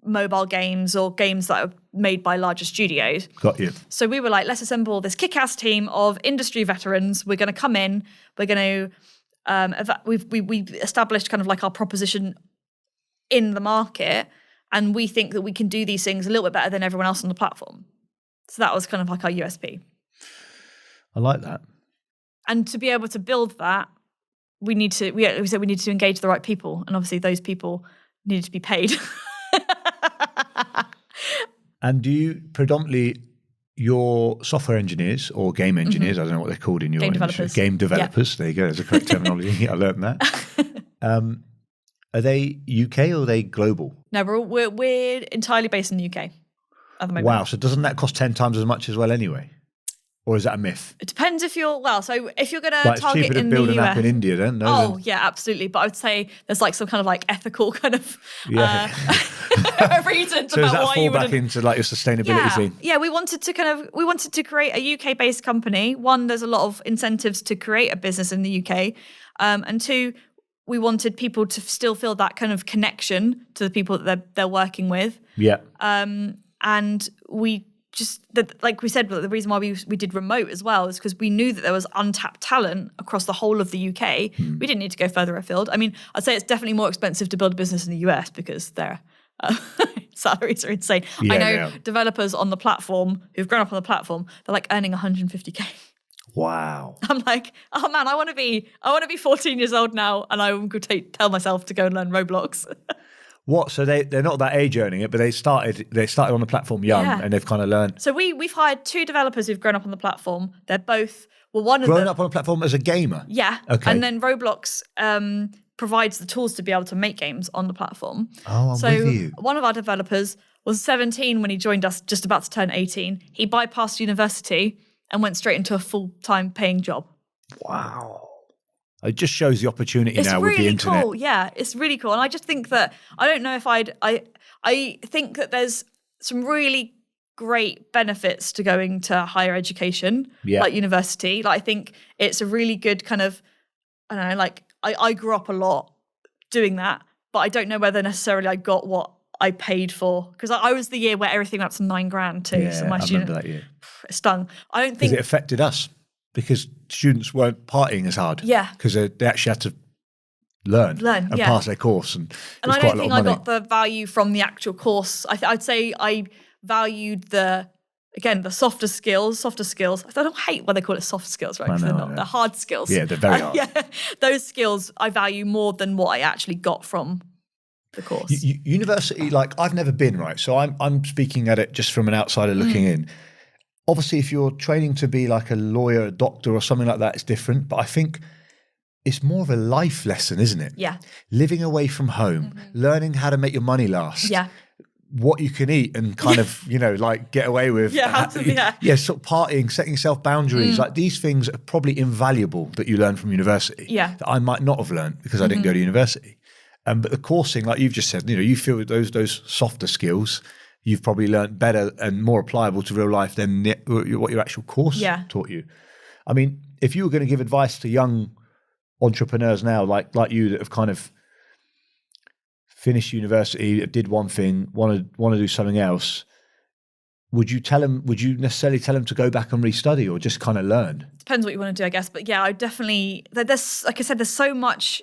mobile games or games that are made by larger studios. Got you. So we were like, let's assemble this kick-ass team of industry veterans. We're going to come in. We're going to we established kind of like our proposition in the market, and we think that we can do these things a little bit better than everyone else on the platform. So that was kind of like our USP. I like that. And to be able to build that, we said we need to engage the right people, and obviously those people needed to be paid. And do you predominantly your software engineers or game engineers? I don't know what they're called in your industry. Game developers. Yeah. There you go. There's a correct terminology. I learned that. Are they UK or are they global? No, we're entirely based in the UK at the moment. Wow. So doesn't that cost 10 times as much as well anyway? Or is that a myth? It depends if you're going to it's target cheaper to in build the an US. app in India then? No, oh, yeah, absolutely. But I would say there's like some kind of like ethical kind of reason so about why you would fall back into like your sustainability thing? Yeah, we wanted to create a UK-based company. One, there's a lot of incentives to create a business in the UK. And two, we wanted people to still feel that kind of connection to the people that they're working with. Yeah. And we just, like we said, the reason why we did remote as well is because we knew that there was untapped talent across the whole of the UK. We didn't need to go further afield. I mean, I'd say it's definitely more expensive to build a business in the US because their salaries are insane. Yeah, I know developers on the platform who've grown up on the platform, they're like earning 150K. Wow. I'm like, oh man, I want to be 14 years old now, and I'm going to tell myself to go and learn Roblox. What? So they're not that age earning it, but they started on the platform young, and they've kind of learned. So we've hired 2 developers who've grown up on the platform. They're both one of them grown up on a platform as a gamer. Yeah. Okay. And then Roblox provides the tools to be able to make games on the platform. Oh, I'm with you. One of our developers was 17 when he joined us, just about to turn 18. He bypassed university and went straight into a full-time paying job. Wow. It just shows the opportunity now with the internet. Cool. Yeah, it's really cool. And I just think that, I don't know if I think that there's some really great benefits to going to higher education, like university. Like I think it's a really good kind of, I don't know, like I grew up a lot doing that, but I don't know whether necessarily I got what I paid for, because I was the year where everything went up to $9,000 too. Yeah, so my remember that year. It stung. I don't think it affected us because students weren't partying as hard. Yeah, because they actually had to learn and pass their course, and I don't think I got the value from the actual course. I'd say I valued the softer skills. I don't hate when they call it soft skills, right? Because they're not. They're hard skills. Yeah, they're very hard. Those skills I value more than what I actually got from the course. University, like I've never been, right? So I'm speaking at it just from an outsider looking in. Obviously, if you're training to be like a lawyer, a doctor or something like that, it's different. But I think it's more of a life lesson, isn't it? Yeah. Living away from home, learning how to make your money last. Yeah. What you can eat and kind of, like get away with. Yeah, Sort of partying, setting yourself boundaries. Like these things are probably invaluable that you learn from university. Yeah. That I might not have learned because I didn't go to university. But the coursing, like you've just said, you feel those softer skills, you've probably learned better and more applicable to real life than what your actual course taught you. I mean, if you were going to give advice to young entrepreneurs now, like you that have kind of finished university, did one thing, want to do something else, would you necessarily tell them to go back and restudy or just kind of learn? Depends what you want to do, I guess. But yeah, I definitely, there's, like I said, there's so much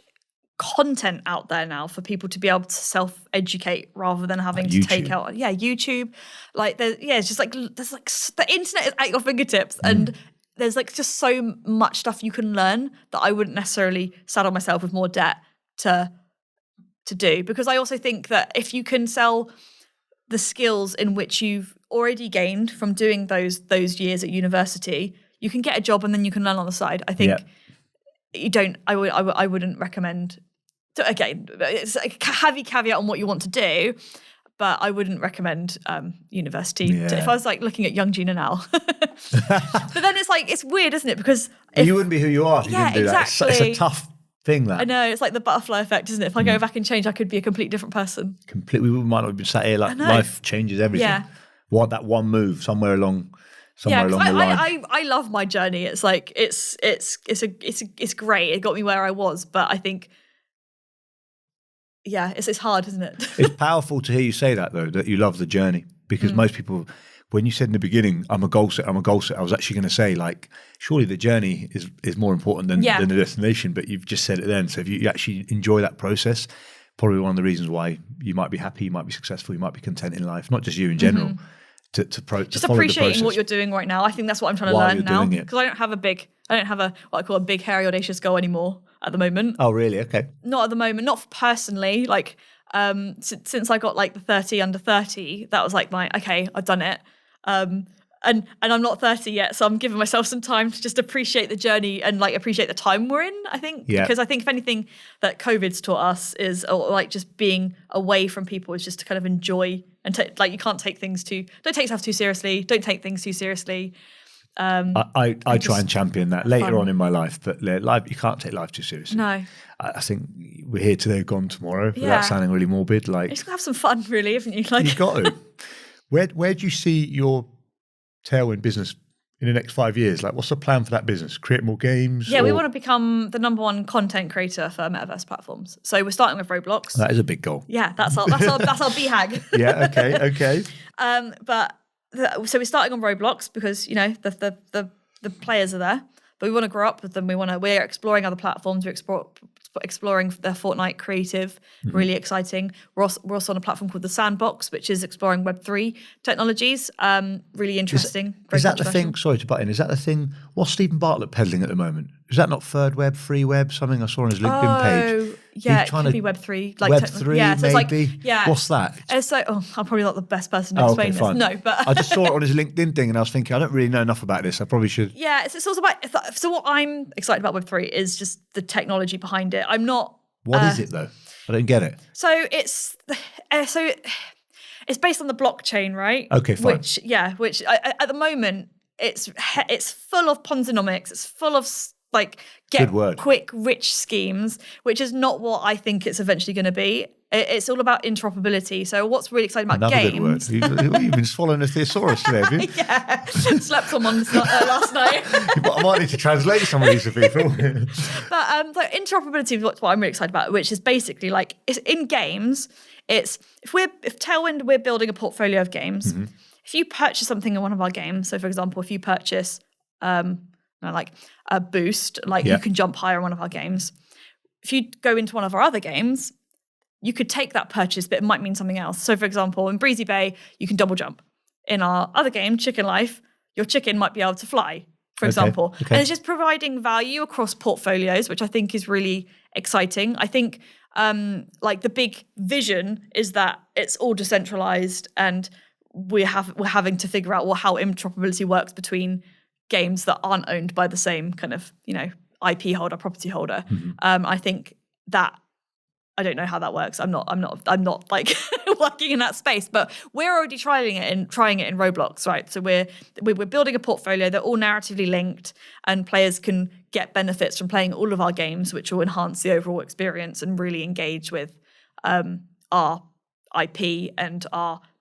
content out there now for people to be able to self-educate rather than having to take out YouTube. Like it's just like there's like the internet is at your fingertips and there's like just so much stuff you can learn that I wouldn't necessarily saddle myself with more debt to do, because I also think that if you can sell the skills in which you've already gained from doing those years at university, you can get a job and then you can learn on the side. I think I wouldn't recommend. So again, it's a heavy caveat on what you want to do, but I wouldn't recommend university. If I was like looking at young Gina now, but then it's weird, isn't it? Because you wouldn't be who you are if you didn't do that. It's a tough thing. That I know, it's like the butterfly effect, isn't it? If I go back and change, I could be a completely different person. Completely, we might not have been sat here. Like life changes everything. Yeah. What that one move somewhere along the line. I love my journey. It's like it's great. It got me where I was, but I think. Yeah, it's hard, isn't it? It's powerful to hear you say that, though, that you love the journey, because most people, when you said in the beginning, I'm a goal setter, I was actually going to say, like, surely the journey is more important than the destination, but you've just said it then. So if you actually enjoy that process, probably one of the reasons why you might be happy, you might be successful, you might be content in life, not just you in general, to just appreciating what you're doing right now. I think that's what I'm trying to learn now, because I don't have a what I call a big, hairy, audacious goal anymore at the moment. Oh, really? Okay. Not at the moment, not personally. Like, since I got like the 30 under 30, that was like I've done it. And I'm not 30 yet, so I'm giving myself some time to just appreciate the journey and like appreciate the time we're in, I think. Yeah. Because I think if anything that COVID's taught us is like just being away from people is just to kind of enjoy and you can't take things don't take yourself too seriously, don't take things too seriously. I try and champion that later on in my life, but life, you can't take life too seriously. No. I think we're here today, gone tomorrow, without sounding really morbid. Like, you just have some fun, really, haven't you? Like, you've got to. Where do you see your Talewind business in the next 5 years? Like, what's the plan for that business? Create more games? Yeah, we want to become the #1 content creator for Metaverse platforms. So we're starting with Roblox. That is a big goal. Yeah, that's our BHAG. Yeah, okay. So we're starting on Roblox because the players are there, but we want to grow up with them. We're exploring other platforms. We're exploring the Fortnite creative, really exciting. We're also on a platform called the Sandbox, which is exploring Web3 technologies. Really interesting. Is that the thing? Sorry to butt in. Is that the thing? What's Stephen Bartlett peddling at the moment? Is that not third web, free web? Something I saw on his LinkedIn page. Yeah, it could be Web3. Web3, so maybe? What's that? It's like, I'm probably not the best person to explain this. Fine. No, but I just saw it on his LinkedIn thing and I was thinking, I don't really know enough about this. I probably should. Yeah, it's also about, so what I'm excited about Web3 is just the technology behind it. I'm not. What is it though? I don't get it. So it's based on the blockchain, right? Okay, fine. Which at the moment, it's full of Ponzinomics. It's full of get quick rich schemes, which is not what I think it's eventually going to be. It's all about interoperability. So what's really exciting about games? Good word. You've been swallowing a thesaurus today, have you? Yeah, slept on one last night. I might need to translate some of these to people. But interoperability is what I'm really excited about, which is basically like it's in games. If Talewind, we're building a portfolio of games. Mm-hmm. If you purchase something in one of our games, so for example, if you purchase like a boost, you can jump higher in one of our games. If you go into one of our other games, you could take that purchase, but it might mean something else. So for example, in Breezy Bay, you can double jump. In our other game, Chicken Life, your chicken might be able to fly, for example. Okay. And it's just providing value across portfolios, which I think is really exciting. I think the big vision is that it's all decentralized and we're having to figure out how interoperability works between games that aren't owned by the same kind of, IP holder, property holder. I think that I don't know how that works. I'm not like working in that space, but we're already trying it in Roblox, right? So we're building a portfolio. They're all narratively linked, and players can get benefits from playing all of our games, which will enhance the overall experience and really engage with our IP and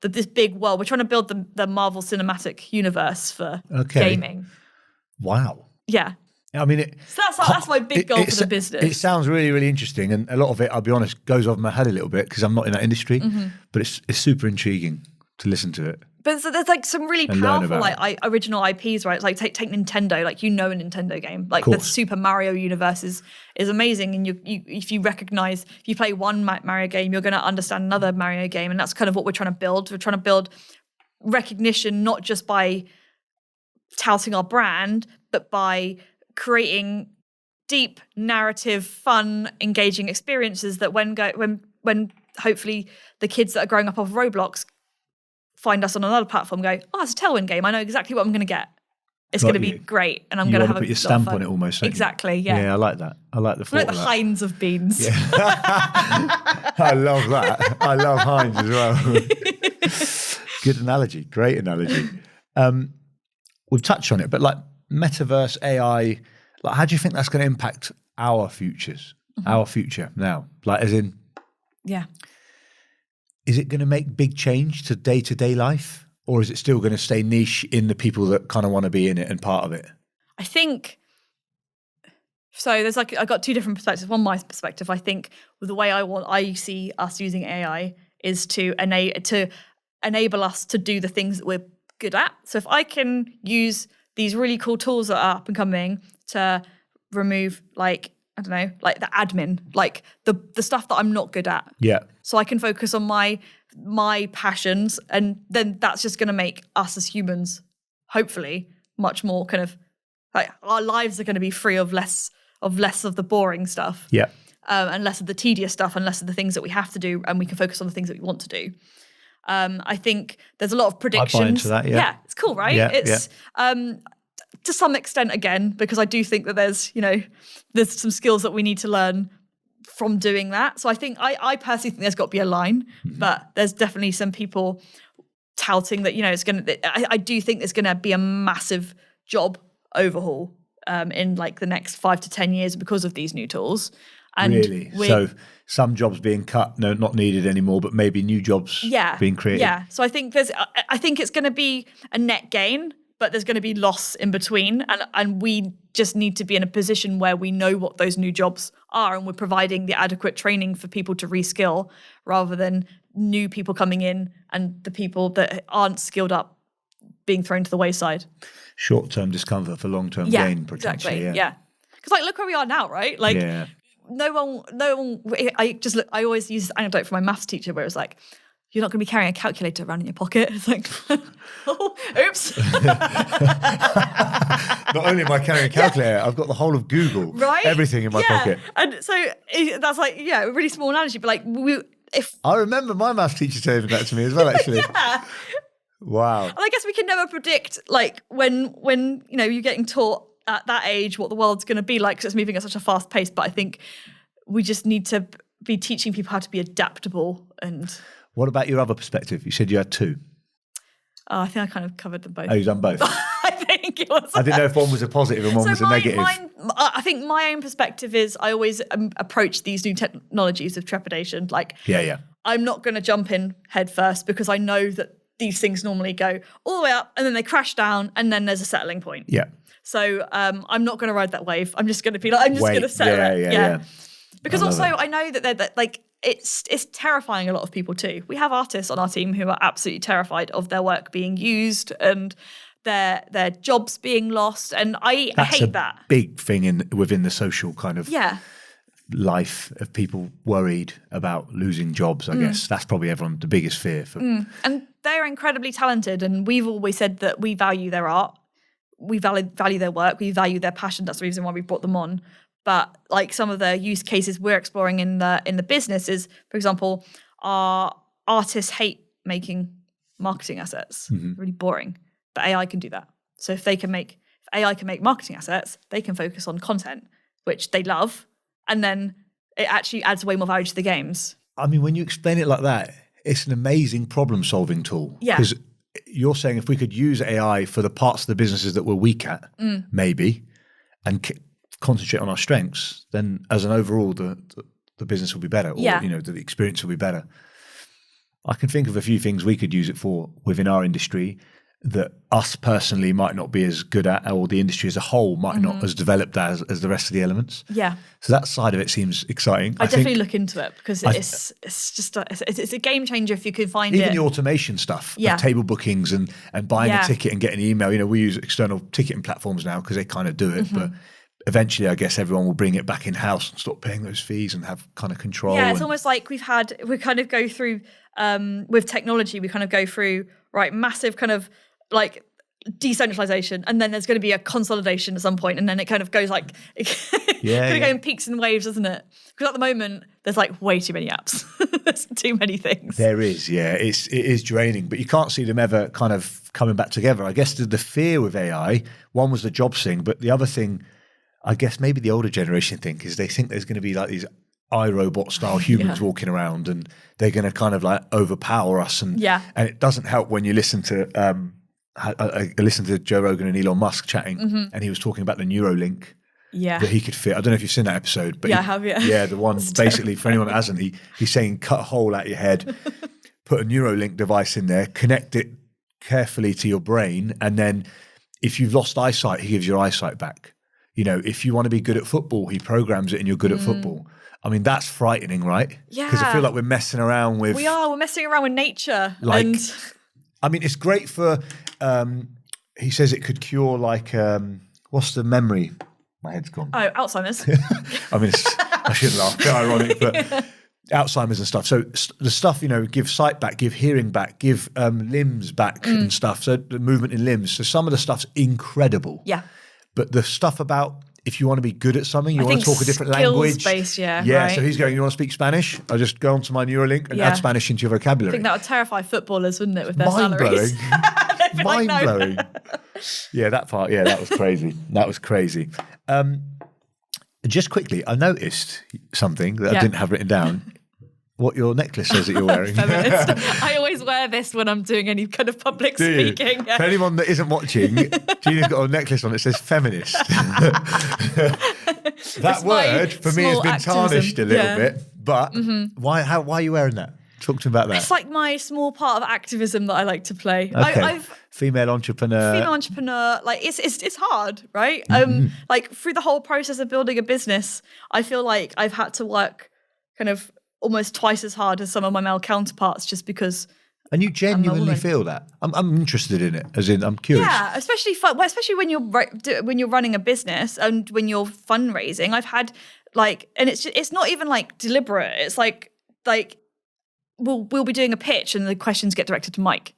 this big world. We're trying to build the Marvel Cinematic Universe for gaming. Wow. Yeah. I mean, so that's my big goal for the business. It sounds really, really interesting, and a lot of it, I'll be honest, goes over my head a little bit because I'm not in that industry. But it's super intriguing to listen to it. But so there's like some really powerful like original IPs, right? Like take Nintendo, like a Nintendo game, like the Super Mario universe is amazing, and if you play one Mario game, you're going to understand another Mario game, and that's kind of what we're trying to build. We're trying to build recognition not just by touting our brand, but by creating deep narrative, fun, engaging experiences that when hopefully the kids that are growing up off Roblox find us on another platform, go, oh, it's a Talewind game. I know exactly what I'm going to get. It's going to be great, and I'm going to have put your stamp on it almost. Exactly. Yeah. Yeah, I like that. I like the thought. Like the Heinz of beans. Yeah. I love that. I love Heinz as well. Good analogy. Great analogy. We've touched on it, but like Metaverse, AI, like how do you think that's going to impact our futures, our future now? Like as in, is it going to make big change to day-to-day life, or is it still going to stay niche in the people that kind of want to be in it and part of it? I think so. There's I've got two different perspectives. One, my perspective, I think the way I see us using AI is to enable us to do the things that we're good at. So if I can use these really cool tools that are up and coming to remove like the admin, like the stuff that I'm not good at. Yeah. So I can focus on my passions, and then that's just going to make us as humans, hopefully, much more kind of like our lives are going to be free of less of the boring stuff. Yeah. And less of the tedious stuff, and less of the things that we have to do, and we can focus on the things that we want to do. I think there's a lot of predictions. I buy into that, yeah, it's cool, right? Yeah, it's to some extent, again, because I do think that there's some skills that we need to learn from doing that. So I think I personally think there's got to be a line, but there's definitely some people touting that it's going to. I do think there's going to be a massive job overhaul in like the next 5 to 10 years because of these new tools. And really? So some jobs being cut, no, not needed anymore, but maybe new jobs being created. Yeah. So I think it's going to be a net gain, but there's going to be loss in between. And we just need to be in a position where we know what those new jobs are, and we're providing the adequate training for people to reskill, rather than new people coming in and the people that aren't skilled up being thrown to the wayside. Short-term discomfort for long-term gain, potentially. Exactly. Yeah. Because look where we are now, right? No one. I always use this anecdote from my maths teacher where it's like, you're not going to be carrying a calculator around in your pocket. It's like, oh, oops. Not only am I carrying a calculator, I've got the whole of Google, right? Everything in my pocket. And so that's a really small analogy, but I remember my maths teacher saying that to me as well, actually. Wow. And I guess we can never predict when you're getting taught at that age what the world's going to be like, because it's moving at such a fast pace. But I think we just need to be teaching people how to be adaptable. And what about your other perspective? You said you had two. I think I kind of covered them both. Oh, you've done both? I think it was. I didn't know if one was a positive and one was a negative. I think my own perspective is I always approach these new technologies with trepidation. I'm not going to jump in head first, because I know that these things normally go all the way up and then they crash down and then there's a settling point. Yeah. So I'm not going to ride that wave. I'm just going to be I'm just going to settle it. Yeah. Because also I know that it's terrifying a lot of people too. We have artists on our team who are absolutely terrified of their work being used and their jobs being lost. And I hate that. Big thing within the social kind of life of people worried about losing jobs, I guess. That's probably the biggest fear. And they're incredibly talented, and we've always said that we value their art. We value their work. We value their passion. That's the reason why we brought them on. But some of the use cases we're exploring in the business is, for example, our artists hate making marketing assets. Really boring. But AI can do that. So if AI can make marketing assets, they can focus on content which they love, and then it actually adds way more value to the games. I mean, when you explain it like that, it's an amazing problem-solving tool. Yeah. Because you're saying if we could use AI for the parts of the businesses that we're weak at, maybe, and concentrate on our strengths, then as an overall, the business will be better, or the experience will be better. I can think of a few things we could use it for within our industry that us personally might not be as good at, or the industry as a whole might not as developed as the rest of the elements. Yeah. So that side of it seems exciting. I definitely look into it because it's just it's a game changer if you can find even the automation stuff, of table bookings and buying a ticket and getting an email. We use external ticketing platforms now because they kind of do it, but eventually I guess everyone will bring it back in-house and stop paying those fees and have kind of control. Yeah, it's almost like we kind of go through with technology, we kind of go through massive kind of like decentralization, and then there's going to be a consolidation at some point, and then it kind of goes like go in peaks and waves, doesn't it? Because at the moment there's like way too many apps. There's too many things. There is, it is draining, but you can't see them ever kind of coming back together. I guess the fear with AI, one was the jobs thing, but the other thing, I guess maybe the older generation think, is they think there's going to be like these iRobot style humans walking around, and they're going to kind of like overpower us. And it doesn't help when you listen to I listened to Joe Rogan and Elon Musk chatting, and he was talking about the Neuralink that he could fit. I don't know if you've seen that episode, but I have. Yeah, the one basically for anyone that hasn't, he's saying cut a hole out your head, put a Neuralink device in there, connect it carefully to your brain, and then if you've lost eyesight, he gives your eyesight back. If you want to be good at football, he programs it and you're good at football. I mean, that's frightening, right? Yeah. Because I feel like we're messing around with... We're messing around with nature. I mean, it's great for... he says it could cure what's the memory? My head's gone. Oh, Alzheimer's. I mean, I shouldn't laugh. It's ironic, but Alzheimer's and stuff. So the stuff, give sight back, give hearing back, give limbs back and stuff. So the movement in limbs. So some of the stuff's incredible. Yeah. But the stuff about if you want to be good at something, you want to talk a different language. Skills-based, right? So he's going, you want to speak Spanish? I'll just go onto my Neuralink and add Spanish into your vocabulary. I think that would terrify footballers, wouldn't it, with their salaries? Mind-blowing. Yeah, that part, that was crazy. That was crazy. Just quickly, I noticed something that I didn't have written down. What your necklace says that you're wearing. Feminist. I always wear this when I'm doing any kind of public speaking. For anyone that isn't watching, Gina's got a necklace on that says feminist. That word for me has been tarnished a little bit, but why are you wearing that? Talk to me about that. It's like my small part of activism that I like to play. Okay. Female entrepreneur. Like it's hard, right? Like through the whole process of building a business, I feel like I've had to work kind of almost twice as hard as some of my male counterparts, just because. And you genuinely feel that? I'm interested in it, as in I'm curious. Yeah, especially when you're running a business and when you're fundraising. I've had and it's not even like deliberate. It's like we'll be doing a pitch and the questions get directed to Mike,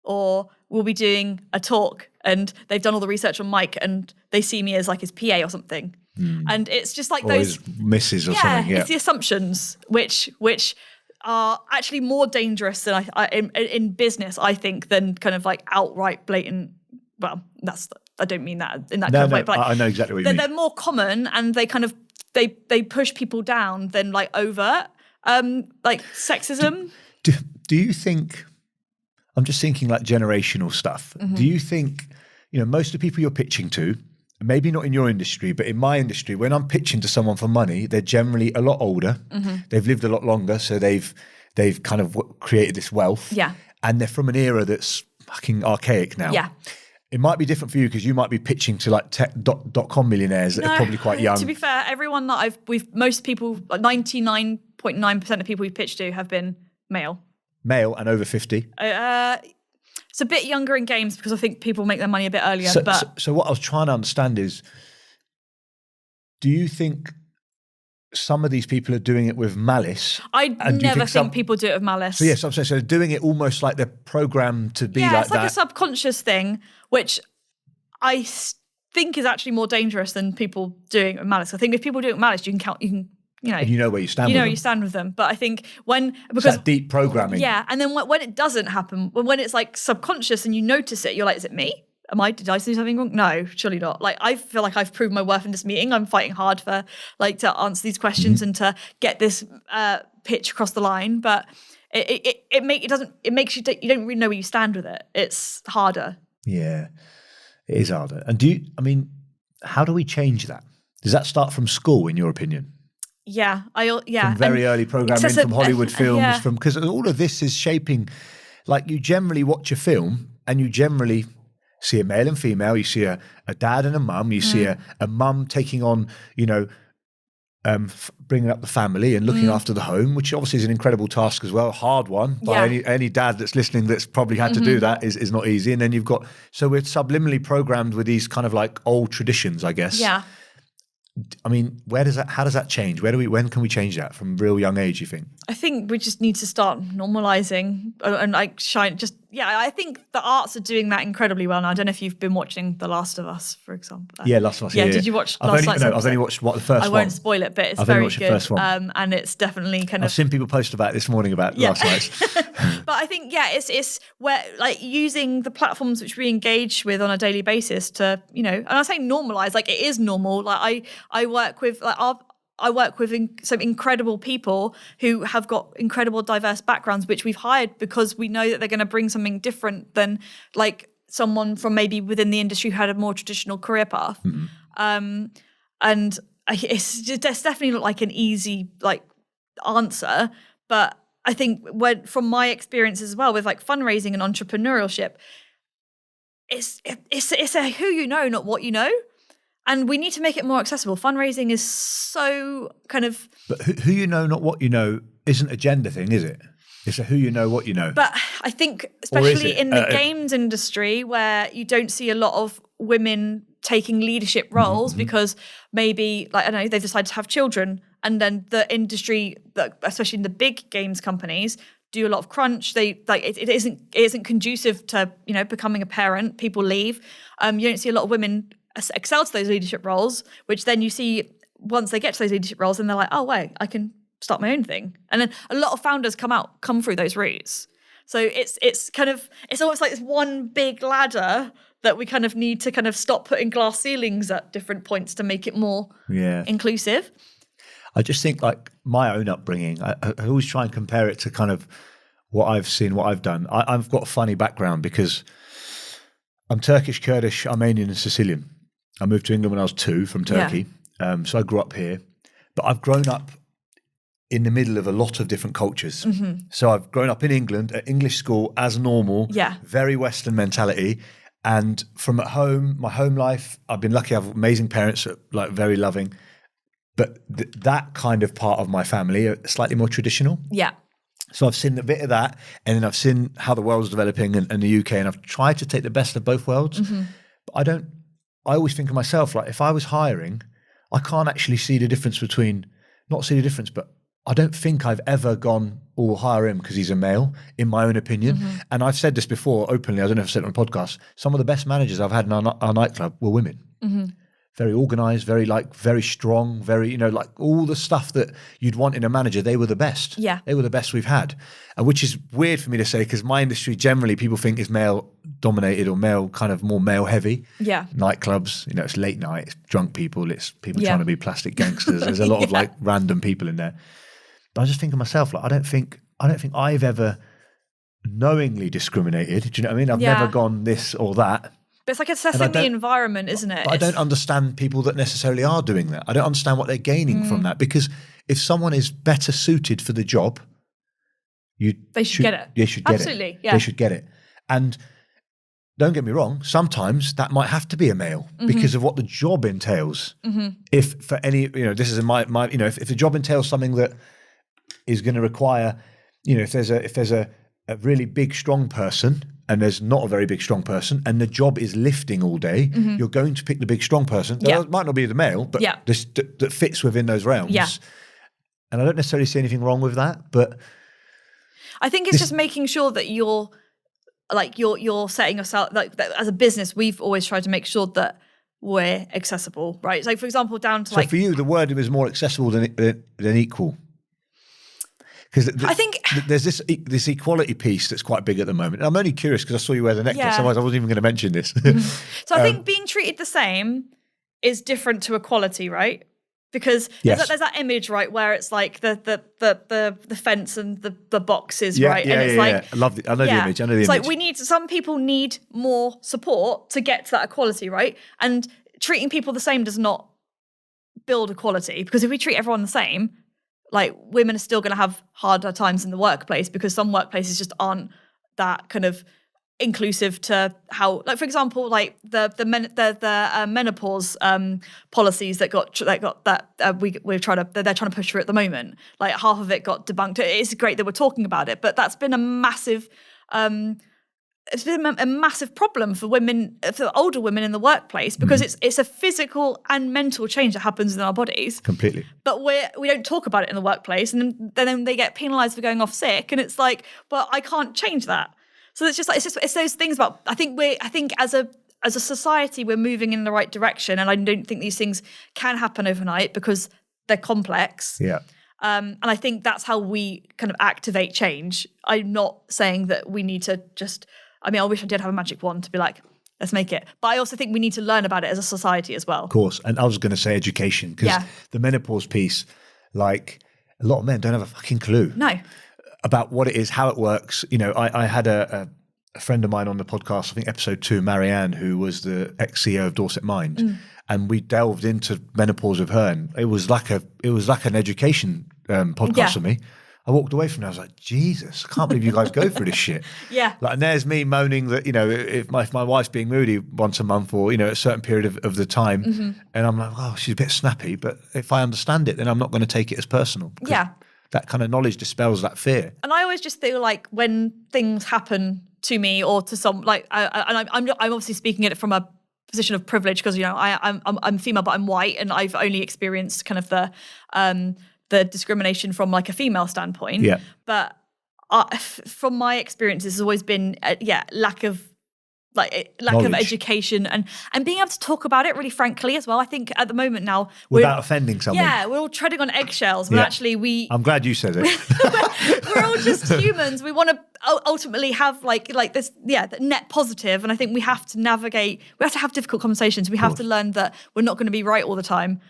or we'll be doing a talk and they've done all the research on Mike and they see me as like his PA or something. And it's just like or those misses or something. Yeah, it's the assumptions which are actually more dangerous than in business, I think, than kind of like outright blatant. Well, I don't mean that in that kind of way. But I know exactly what you mean. They're more common, and they kind of they push people down than like overt like sexism. Do you think? I'm just thinking like generational stuff. Do you think most of the people you're pitching to? Maybe not in your industry, but in my industry, when I'm pitching to someone for money, they're generally a lot older. They've lived a lot longer, so they've kind of created this wealth. Yeah. And they're from an era that's fucking archaic now. Yeah. It might be different for you because you might be pitching to like tech.com millionaires that are probably quite young. To be fair, everyone that most people, 99.9% of people we've pitched to have been male. Male and over 50. It's a bit younger in games because I think people make their money a bit earlier. So what I was trying to understand is, do you think some of these people are doing it with malice? I never think people do it with malice. So yes, I'm saying so they're doing it almost like they're programmed to be like that. Yeah, it's like a subconscious thing, which I think is actually more dangerous than people doing it with malice. I think if people do it with malice, you can and you know where you stand. You know where you stand with them. But I think because that deep programming. Yeah, and then when it doesn't happen, when it's like subconscious and you notice it, you're like, is it me? Did I say something wrong? No, surely not. Like, I feel like I've proved my worth in this meeting. I'm fighting hard for like to answer these questions and to get this pitch across the line. But it makes you don't really know where you stand with it. It's harder. Yeah, it is harder. And how do we change that? Does that start from school, in your opinion? Yeah, From very early programming, from Hollywood films, because all of this is shaping. Like, you generally watch a film and you generally see a male and female. You see a dad and a mum. You see a mum taking on, bringing up the family and looking after the home, which obviously is an incredible task as well, a hard one. By any dad that's listening that's probably had to do that is not easy. And then so we're subliminally programmed with these kind of like old traditions, I guess. Yeah. I mean, how does that change? When can we change that from real young age, you think? I think we just need to start normalizing and like I think the arts are doing that incredibly well now. I don't know if you've been watching The Last of Us, for example. Yeah, Last of Us. Yeah. Did you watch Last Night's I've only watched the first one. I won't spoil it, but it's very good. First one. And it's definitely I've seen people post about it this morning about Last Night's. But I think, it's where like using the platforms which we engage with on a daily basis to, and I say normalize, like it is normal. Like I work with some incredible people who have got incredible diverse backgrounds, which we've hired because we know that they're going to bring something different than like someone from maybe within the industry who had a more traditional career path. And it's definitely not like an easy like answer, but I think from my experience as well with like fundraising and entrepreneurship, it's a who you know, not what you know. And we need to make it more accessible. Fundraising is so kind of... But who you know, not what you know, isn't a gender thing, is it? It's a who you know, what you know. But I think, especially in the games industry, where you don't see a lot of women taking leadership roles because maybe, like, I don't know, they've decided to have children. And then the industry, especially in the big games companies, do a lot of crunch. It isn't conducive to, becoming a parent. People leave. You don't see a lot of women excel to those leadership roles, which then you see once they get to those leadership roles and they're like, oh wait, I can start my own thing. And then a lot of founders come through those routes. So it's almost like this one big ladder that we kind of need to kind of stop putting glass ceilings at different points to make it more inclusive. I just think like my own upbringing, I always try and compare it to kind of what I've seen, what I've done. I've got a funny background because I'm Turkish, Kurdish, Armenian and Sicilian. I moved to England when I was 2 from Turkey. So I grew up here. But I've grown up in the middle of a lot of different cultures. So I've grown up in England, at English school, as normal, very Western mentality. And from at home, my home life, I've been lucky. I have amazing parents, like very loving. But that kind of part of my family are slightly more traditional. Yeah. So I've seen a bit of that. And then I've seen how the world's developing and the UK. And I've tried to take the best of both worlds. But I always think of myself, like if I was hiring, I can't actually see the difference but I don't think I've ever gone, we'll hire him because he's a male, in my own opinion. And I've said this before openly, I don't know if I've said it on a podcast, some of the best managers I've had in our nightclub were women. Very organized, very strong, very, like all the stuff that you'd want in a manager, they were the best. Yeah. They were the best we've had. Which is weird for me to say because my industry generally people think is male dominated or male, kind of more male heavy. Yeah. Nightclubs, it's late night, it's drunk people, it's people trying to be plastic gangsters. There's a lot of like random people in there. But I just think of myself, like I don't think I've ever knowingly discriminated. Do you know what I mean? I've never gone this or that. But it's like assessing the environment, isn't it? But I don't understand people that necessarily are doing that. I don't understand what they're gaining from that because if someone is better suited for the job, they should get it. They should get Absolutely, it. Yeah. They should get it. And don't get me wrong, sometimes that might have to be a male because of what the job entails. If for any, this is my if the job entails something that is going to require, if there's a really big, strong person and there's not a very big, strong person and the job is lifting all day, you're going to pick the big, strong person. That might not be the male, but that fits within those realms. Yeah. And I don't necessarily see anything wrong with that, but I think it's just making sure that you're setting yourself, like as a business, we've always tried to make sure that we're accessible, right? So for example, down to so for you, the word was more accessible than equal. Because I think there's this equality piece that's quite big at the moment. And I'm only curious because I saw you wear the necklace. Yeah. Otherwise, I wasn't even going to mention this. So I think being treated the same is different to equality, right? Because there's that image, right, where it's like the fence and the boxes, right? And it's like, I love I know the image. I know the image. It's like some people need more support to get to that equality, right? And treating people the same does not build equality, because if we treat everyone the same, like women are still going to have harder times in the workplace, because some workplaces just aren't that kind of inclusive to how, like, for example, like the menopause policies that they're trying to push through at the moment. Like half of it got debunked. It's great that we're talking about it, but that's been a massive it's been a massive problem for women, for older women in the workplace, because it's a physical and mental change that happens in our bodies. Completely. But we don't talk about it in the workplace, and then they get penalised for going off sick, and it's like, but I can't change that. So it's those things about, I think as a society we're moving in the right direction, and I don't think these things can happen overnight because they're complex. Yeah. And I think that's how we kind of activate change. I'm not saying that we need to just, I mean, I wish I did have a magic wand to be like, let's make it. But I also think we need to learn about it as a society as well. Of course. And I was going to say education, because the menopause piece, like, a lot of men don't have a fucking clue. No. About what it is, how it works. You know, I had a friend of mine on the podcast, I think episode 2, Marianne, who was the ex-CEO of Dorset Mind. And we delved into menopause with her, and it was like an education podcast for me. I walked away from it. I was like, Jesus, I can't believe you guys go through this shit. Yeah. Like, and there's me moaning that, you know, if my wife's being moody once a month, or, you know, a certain period of the time, and I'm like, oh, she's a bit snappy, but if I understand it, then I'm not going to take it as personal. Yeah. That kind of knowledge dispels that fear. And I always just feel like when things happen to me or to some, like, I'm obviously speaking it from a position of privilege, because, you know, I'm female, but I'm white, and I've only experienced kind of the discrimination from like a female standpoint. Yeah. But from my experiences, has always been lack of education and being able to talk about it really frankly as well. I think at the moment now, without offending someone. Yeah, we're all treading on eggshells, but actually I'm glad you said it. we're all just humans. We want to ultimately have like this, the net positive. And I think we have to navigate, we have to have difficult conversations. We have to learn that we're not going to be right all the time.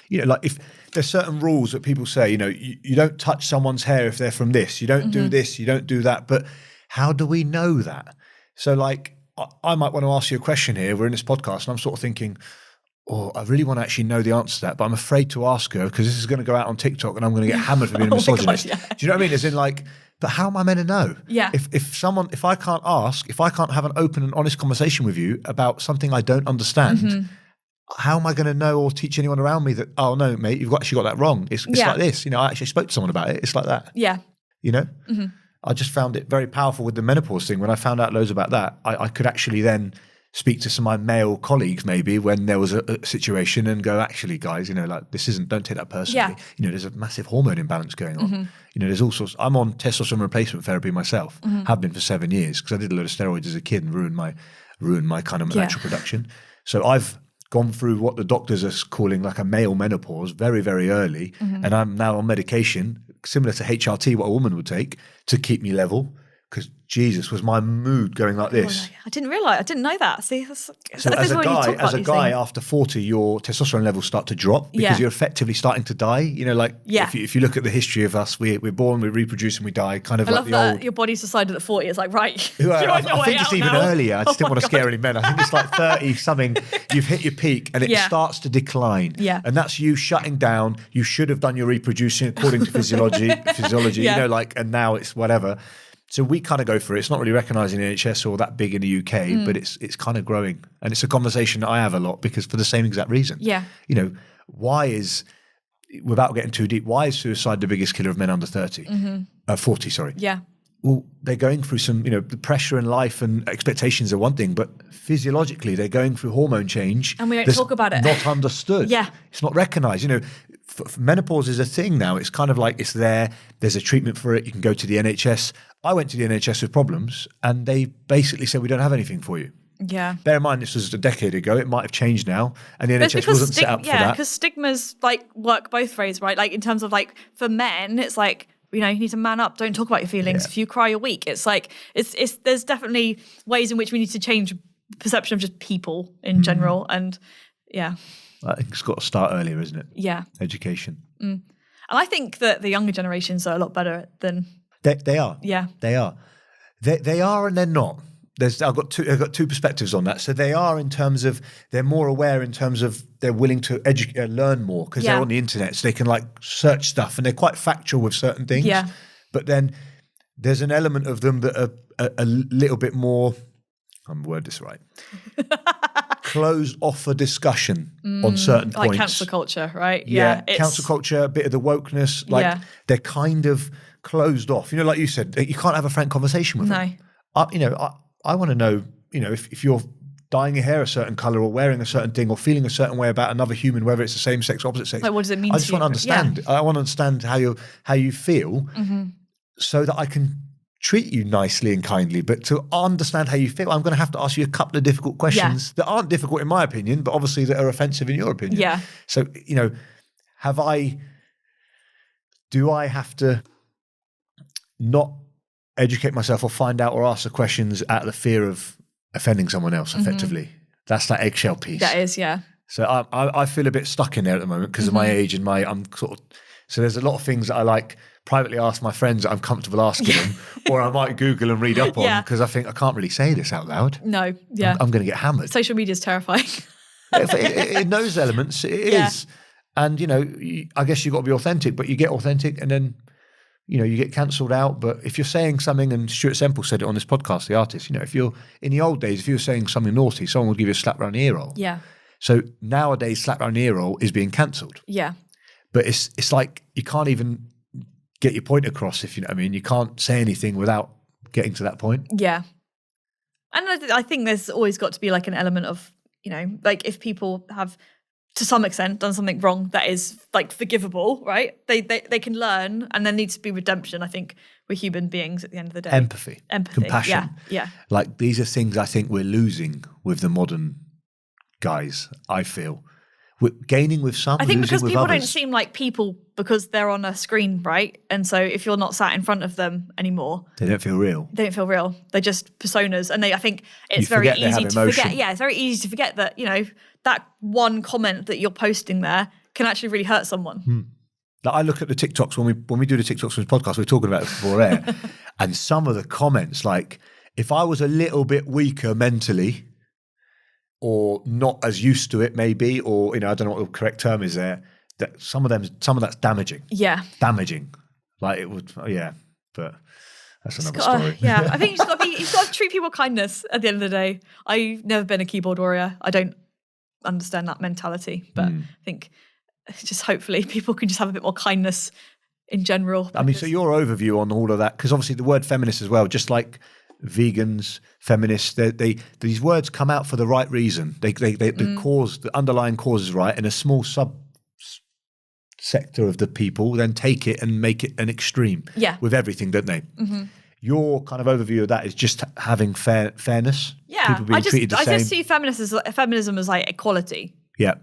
You know, like, if there's certain rules that people say, you know, you don't touch someone's hair if they're from this, you don't do this, you don't do that. But how do we know that? So, like, I might want to ask you a question here. We're in this podcast, and I'm sort of thinking, oh, I really want to actually know the answer to that, but I'm afraid to ask her because this is going to go out on TikTok and I'm going to get hammered for being a misogynist. Do you know what I mean? As in, like, but how am I meant to know? Yeah. If I can't ask, if I can't have an open and honest conversation with you about something I don't understand, how am I going to know or teach anyone around me that, oh no, mate, you've actually got that wrong. It's like this, you know, I actually spoke to someone about it. It's like that. Yeah. You know? I just found it very powerful with the menopause thing. When I found out loads about that, I could actually then speak to some of my male colleagues maybe when there was a situation and go, actually, guys, you know, like, don't take that personally. Yeah. You know, there's a massive hormone imbalance going on. You know, there's all sorts. I'm on testosterone replacement therapy myself, have been for 7 years, because I did a load of steroids as a kid and ruined my kind of natural production. So I've gone through what the doctors are calling like a male menopause very, very early. And I'm now on medication similar to HRT, what a woman would take, to keep me level. Because Jesus, was my mood going like this. I didn't realise. I didn't know that. See, so as a guy, after 40, your testosterone levels start to drop because you're effectively starting to die. You know, like if you look at the history of us, we're born, we reproduce, and we die. Kind of I like love the that old. Your body's decided at 40. It's like, right. I think it's even earlier. I just didn't want to scare any men. I think it's like 30 something. You've hit your peak, and it starts to decline. Yeah. And that's you shutting down. You should have done your reproducing according to physiology. You know, like, and now it's whatever. So we kind of go for it. It's not really recognised in the NHS or that big in the UK, but it's kind of growing. And it's a conversation that I have a lot, because for the same exact reason. Yeah. You know, without getting too deep, why is suicide the biggest killer of men under 30? 40, sorry. Yeah. Well, they're going through some, you know, the pressure in life and expectations are one thing, but physiologically they're going through hormone change. And we don't talk about it. Not understood. Yeah. It's not recognised. You know, menopause is a thing now. It's kind of like it's there. There's a treatment for it. You can go to the NHS. I went to the NHS with problems and they basically said, we don't have anything for you. Yeah. Bear in mind, this was a decade ago. It might have changed now. And the NHS wasn't set up for that. Yeah, because stigmas like work both ways, right? Like in terms of like for men, it's like you need to man up. Don't talk about your feelings. Yeah. If you cry, you're weak. It's like, there's definitely ways in which we need to change perception of just people in general. And yeah. I think it's got to start earlier, isn't it? Yeah. Education. And I think that the younger generations are a lot better than... They are. Yeah. They are. They are and they're not. I've got two perspectives on that. So they are in terms of they're more aware in terms of they're willing to learn more because they're on the internet, so they can like search stuff and they're quite factual with certain things. Yeah. But then there's an element of them that are a little bit more. I'm gonna word this right. Closed off for discussion on certain points. Like cancel culture, right? Yeah. Cancel culture, a bit of the wokeness. Like they're kind of closed off. Like you said, you can't have a frank conversation with them. I want to know, if you're dyeing your hair a certain color or wearing a certain thing or feeling a certain way about another human, whether it's the same sex or opposite sex. Like, what does it mean I just want to understand. I want to understand how you feel so that I can treat you nicely and kindly. But to understand how you feel, I'm going to have to ask you a couple of difficult questions that aren't difficult in my opinion, but obviously that are offensive in your opinion. Yeah. So, do I have to not educate myself or find out or ask the questions out of the fear of offending someone else effectively? That's that eggshell piece. That is, yeah. So I feel a bit stuck in there at the moment because of my age and so there's a lot of things that I like privately ask my friends that I'm comfortable asking them, or I might Google and read up on because I think I can't really say this out loud. No, yeah. I'm going to get hammered. Social media is terrifying. In those elements, it is. And, I guess you've got to be authentic, but you get authentic and then you get cancelled out. But if you're saying something, and Stuart Semple said it on this podcast, the artist, if you're in the old days, if you were saying something naughty, someone would give you a slap around the ear roll. Yeah. So nowadays, slap around the ear roll is being cancelled. Yeah. But it's like you can't even get your point across, if you know what I mean. You can't say anything without getting to that point. Yeah. And I think there's always got to be like an element of, like if people have to some extent done something wrong that is like forgivable, right? They can learn, and there needs to be redemption. I think we're human beings at the end of the day. Empathy. Compassion. Yeah. Like these are things I think we're losing with the modern guys, I feel. We're gaining with some, I think because with people others. don't seem like people because they're on a screen, right? And so if you're not sat in front of them anymore, they don't feel real. They don't feel real. They're just personas. And I think it's very easy to forget. Yeah, it's very easy to forget that, that one comment that you're posting there can actually really hurt someone. Like I look at the TikToks when we do the TikToks for this podcast, we're talking about it before air, and some of the comments, like if I was a little bit weaker mentally, or not as used to it maybe, or, I don't know what the correct term is there, that some of that's damaging. Yeah. Damaging. Like it would, but that's another story. Yeah, I think you've got to treat people with kindness at the end of the day. I've never been a keyboard warrior. I don't understand that mentality, but I think just hopefully people can just have a bit more kindness in general. I mean, so your overview on all of that, because obviously the word feminist as well, just like vegans, feminists, these words come out for the right reason. The underlying cause is right, and a small sector of the people then take it and make it an extreme with everything, don't they? Your kind of overview of that is just having fairness. Yeah, people being treated the same. I just see feminism as like equality. Yeah.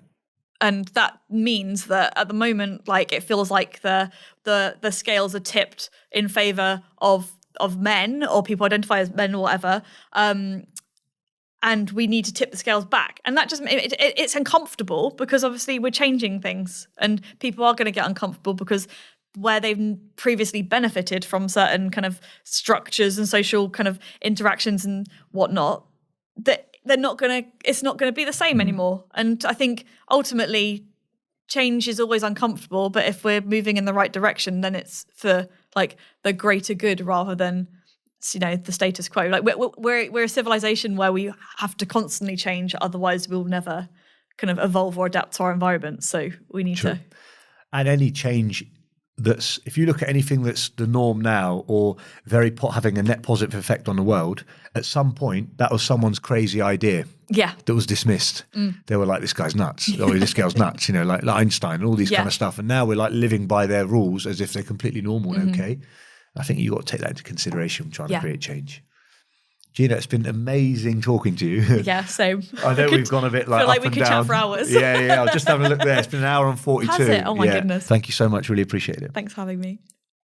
And that means that at the moment, like it feels like the scales are tipped in favor of men, or people identify as men or whatever, and we need to tip the scales back. And that just it's uncomfortable because obviously we're changing things, and people are going to get uncomfortable because where they've previously benefited from certain kind of structures and social kind of interactions and whatnot, that it's not gonna be the same anymore. And I think ultimately change is always uncomfortable, but if we're moving in the right direction, then it's for like the greater good rather than the status quo. Like we're a civilization where we have to constantly change, otherwise we'll never kind of evolve or adapt to our environment. So we need to. And any change if you look at anything that's the norm now or having a net positive effect on the world, at some point that was someone's crazy idea. Yeah. That was dismissed. They were like, this guy's nuts. Or this girl's nuts, like Einstein and all these kind of stuff. And now we're like living by their rules as if they're completely normal and okay. I think you've got to take that into consideration when trying to create change. Gina, it's been amazing talking to you. Yeah, same. I know we've gone a bit like we could chat for hours. Yeah. I was just having a look there. It's been an hour and 42. Has it? Oh my goodness. Thank you so much. Really appreciate it. Thanks for having me.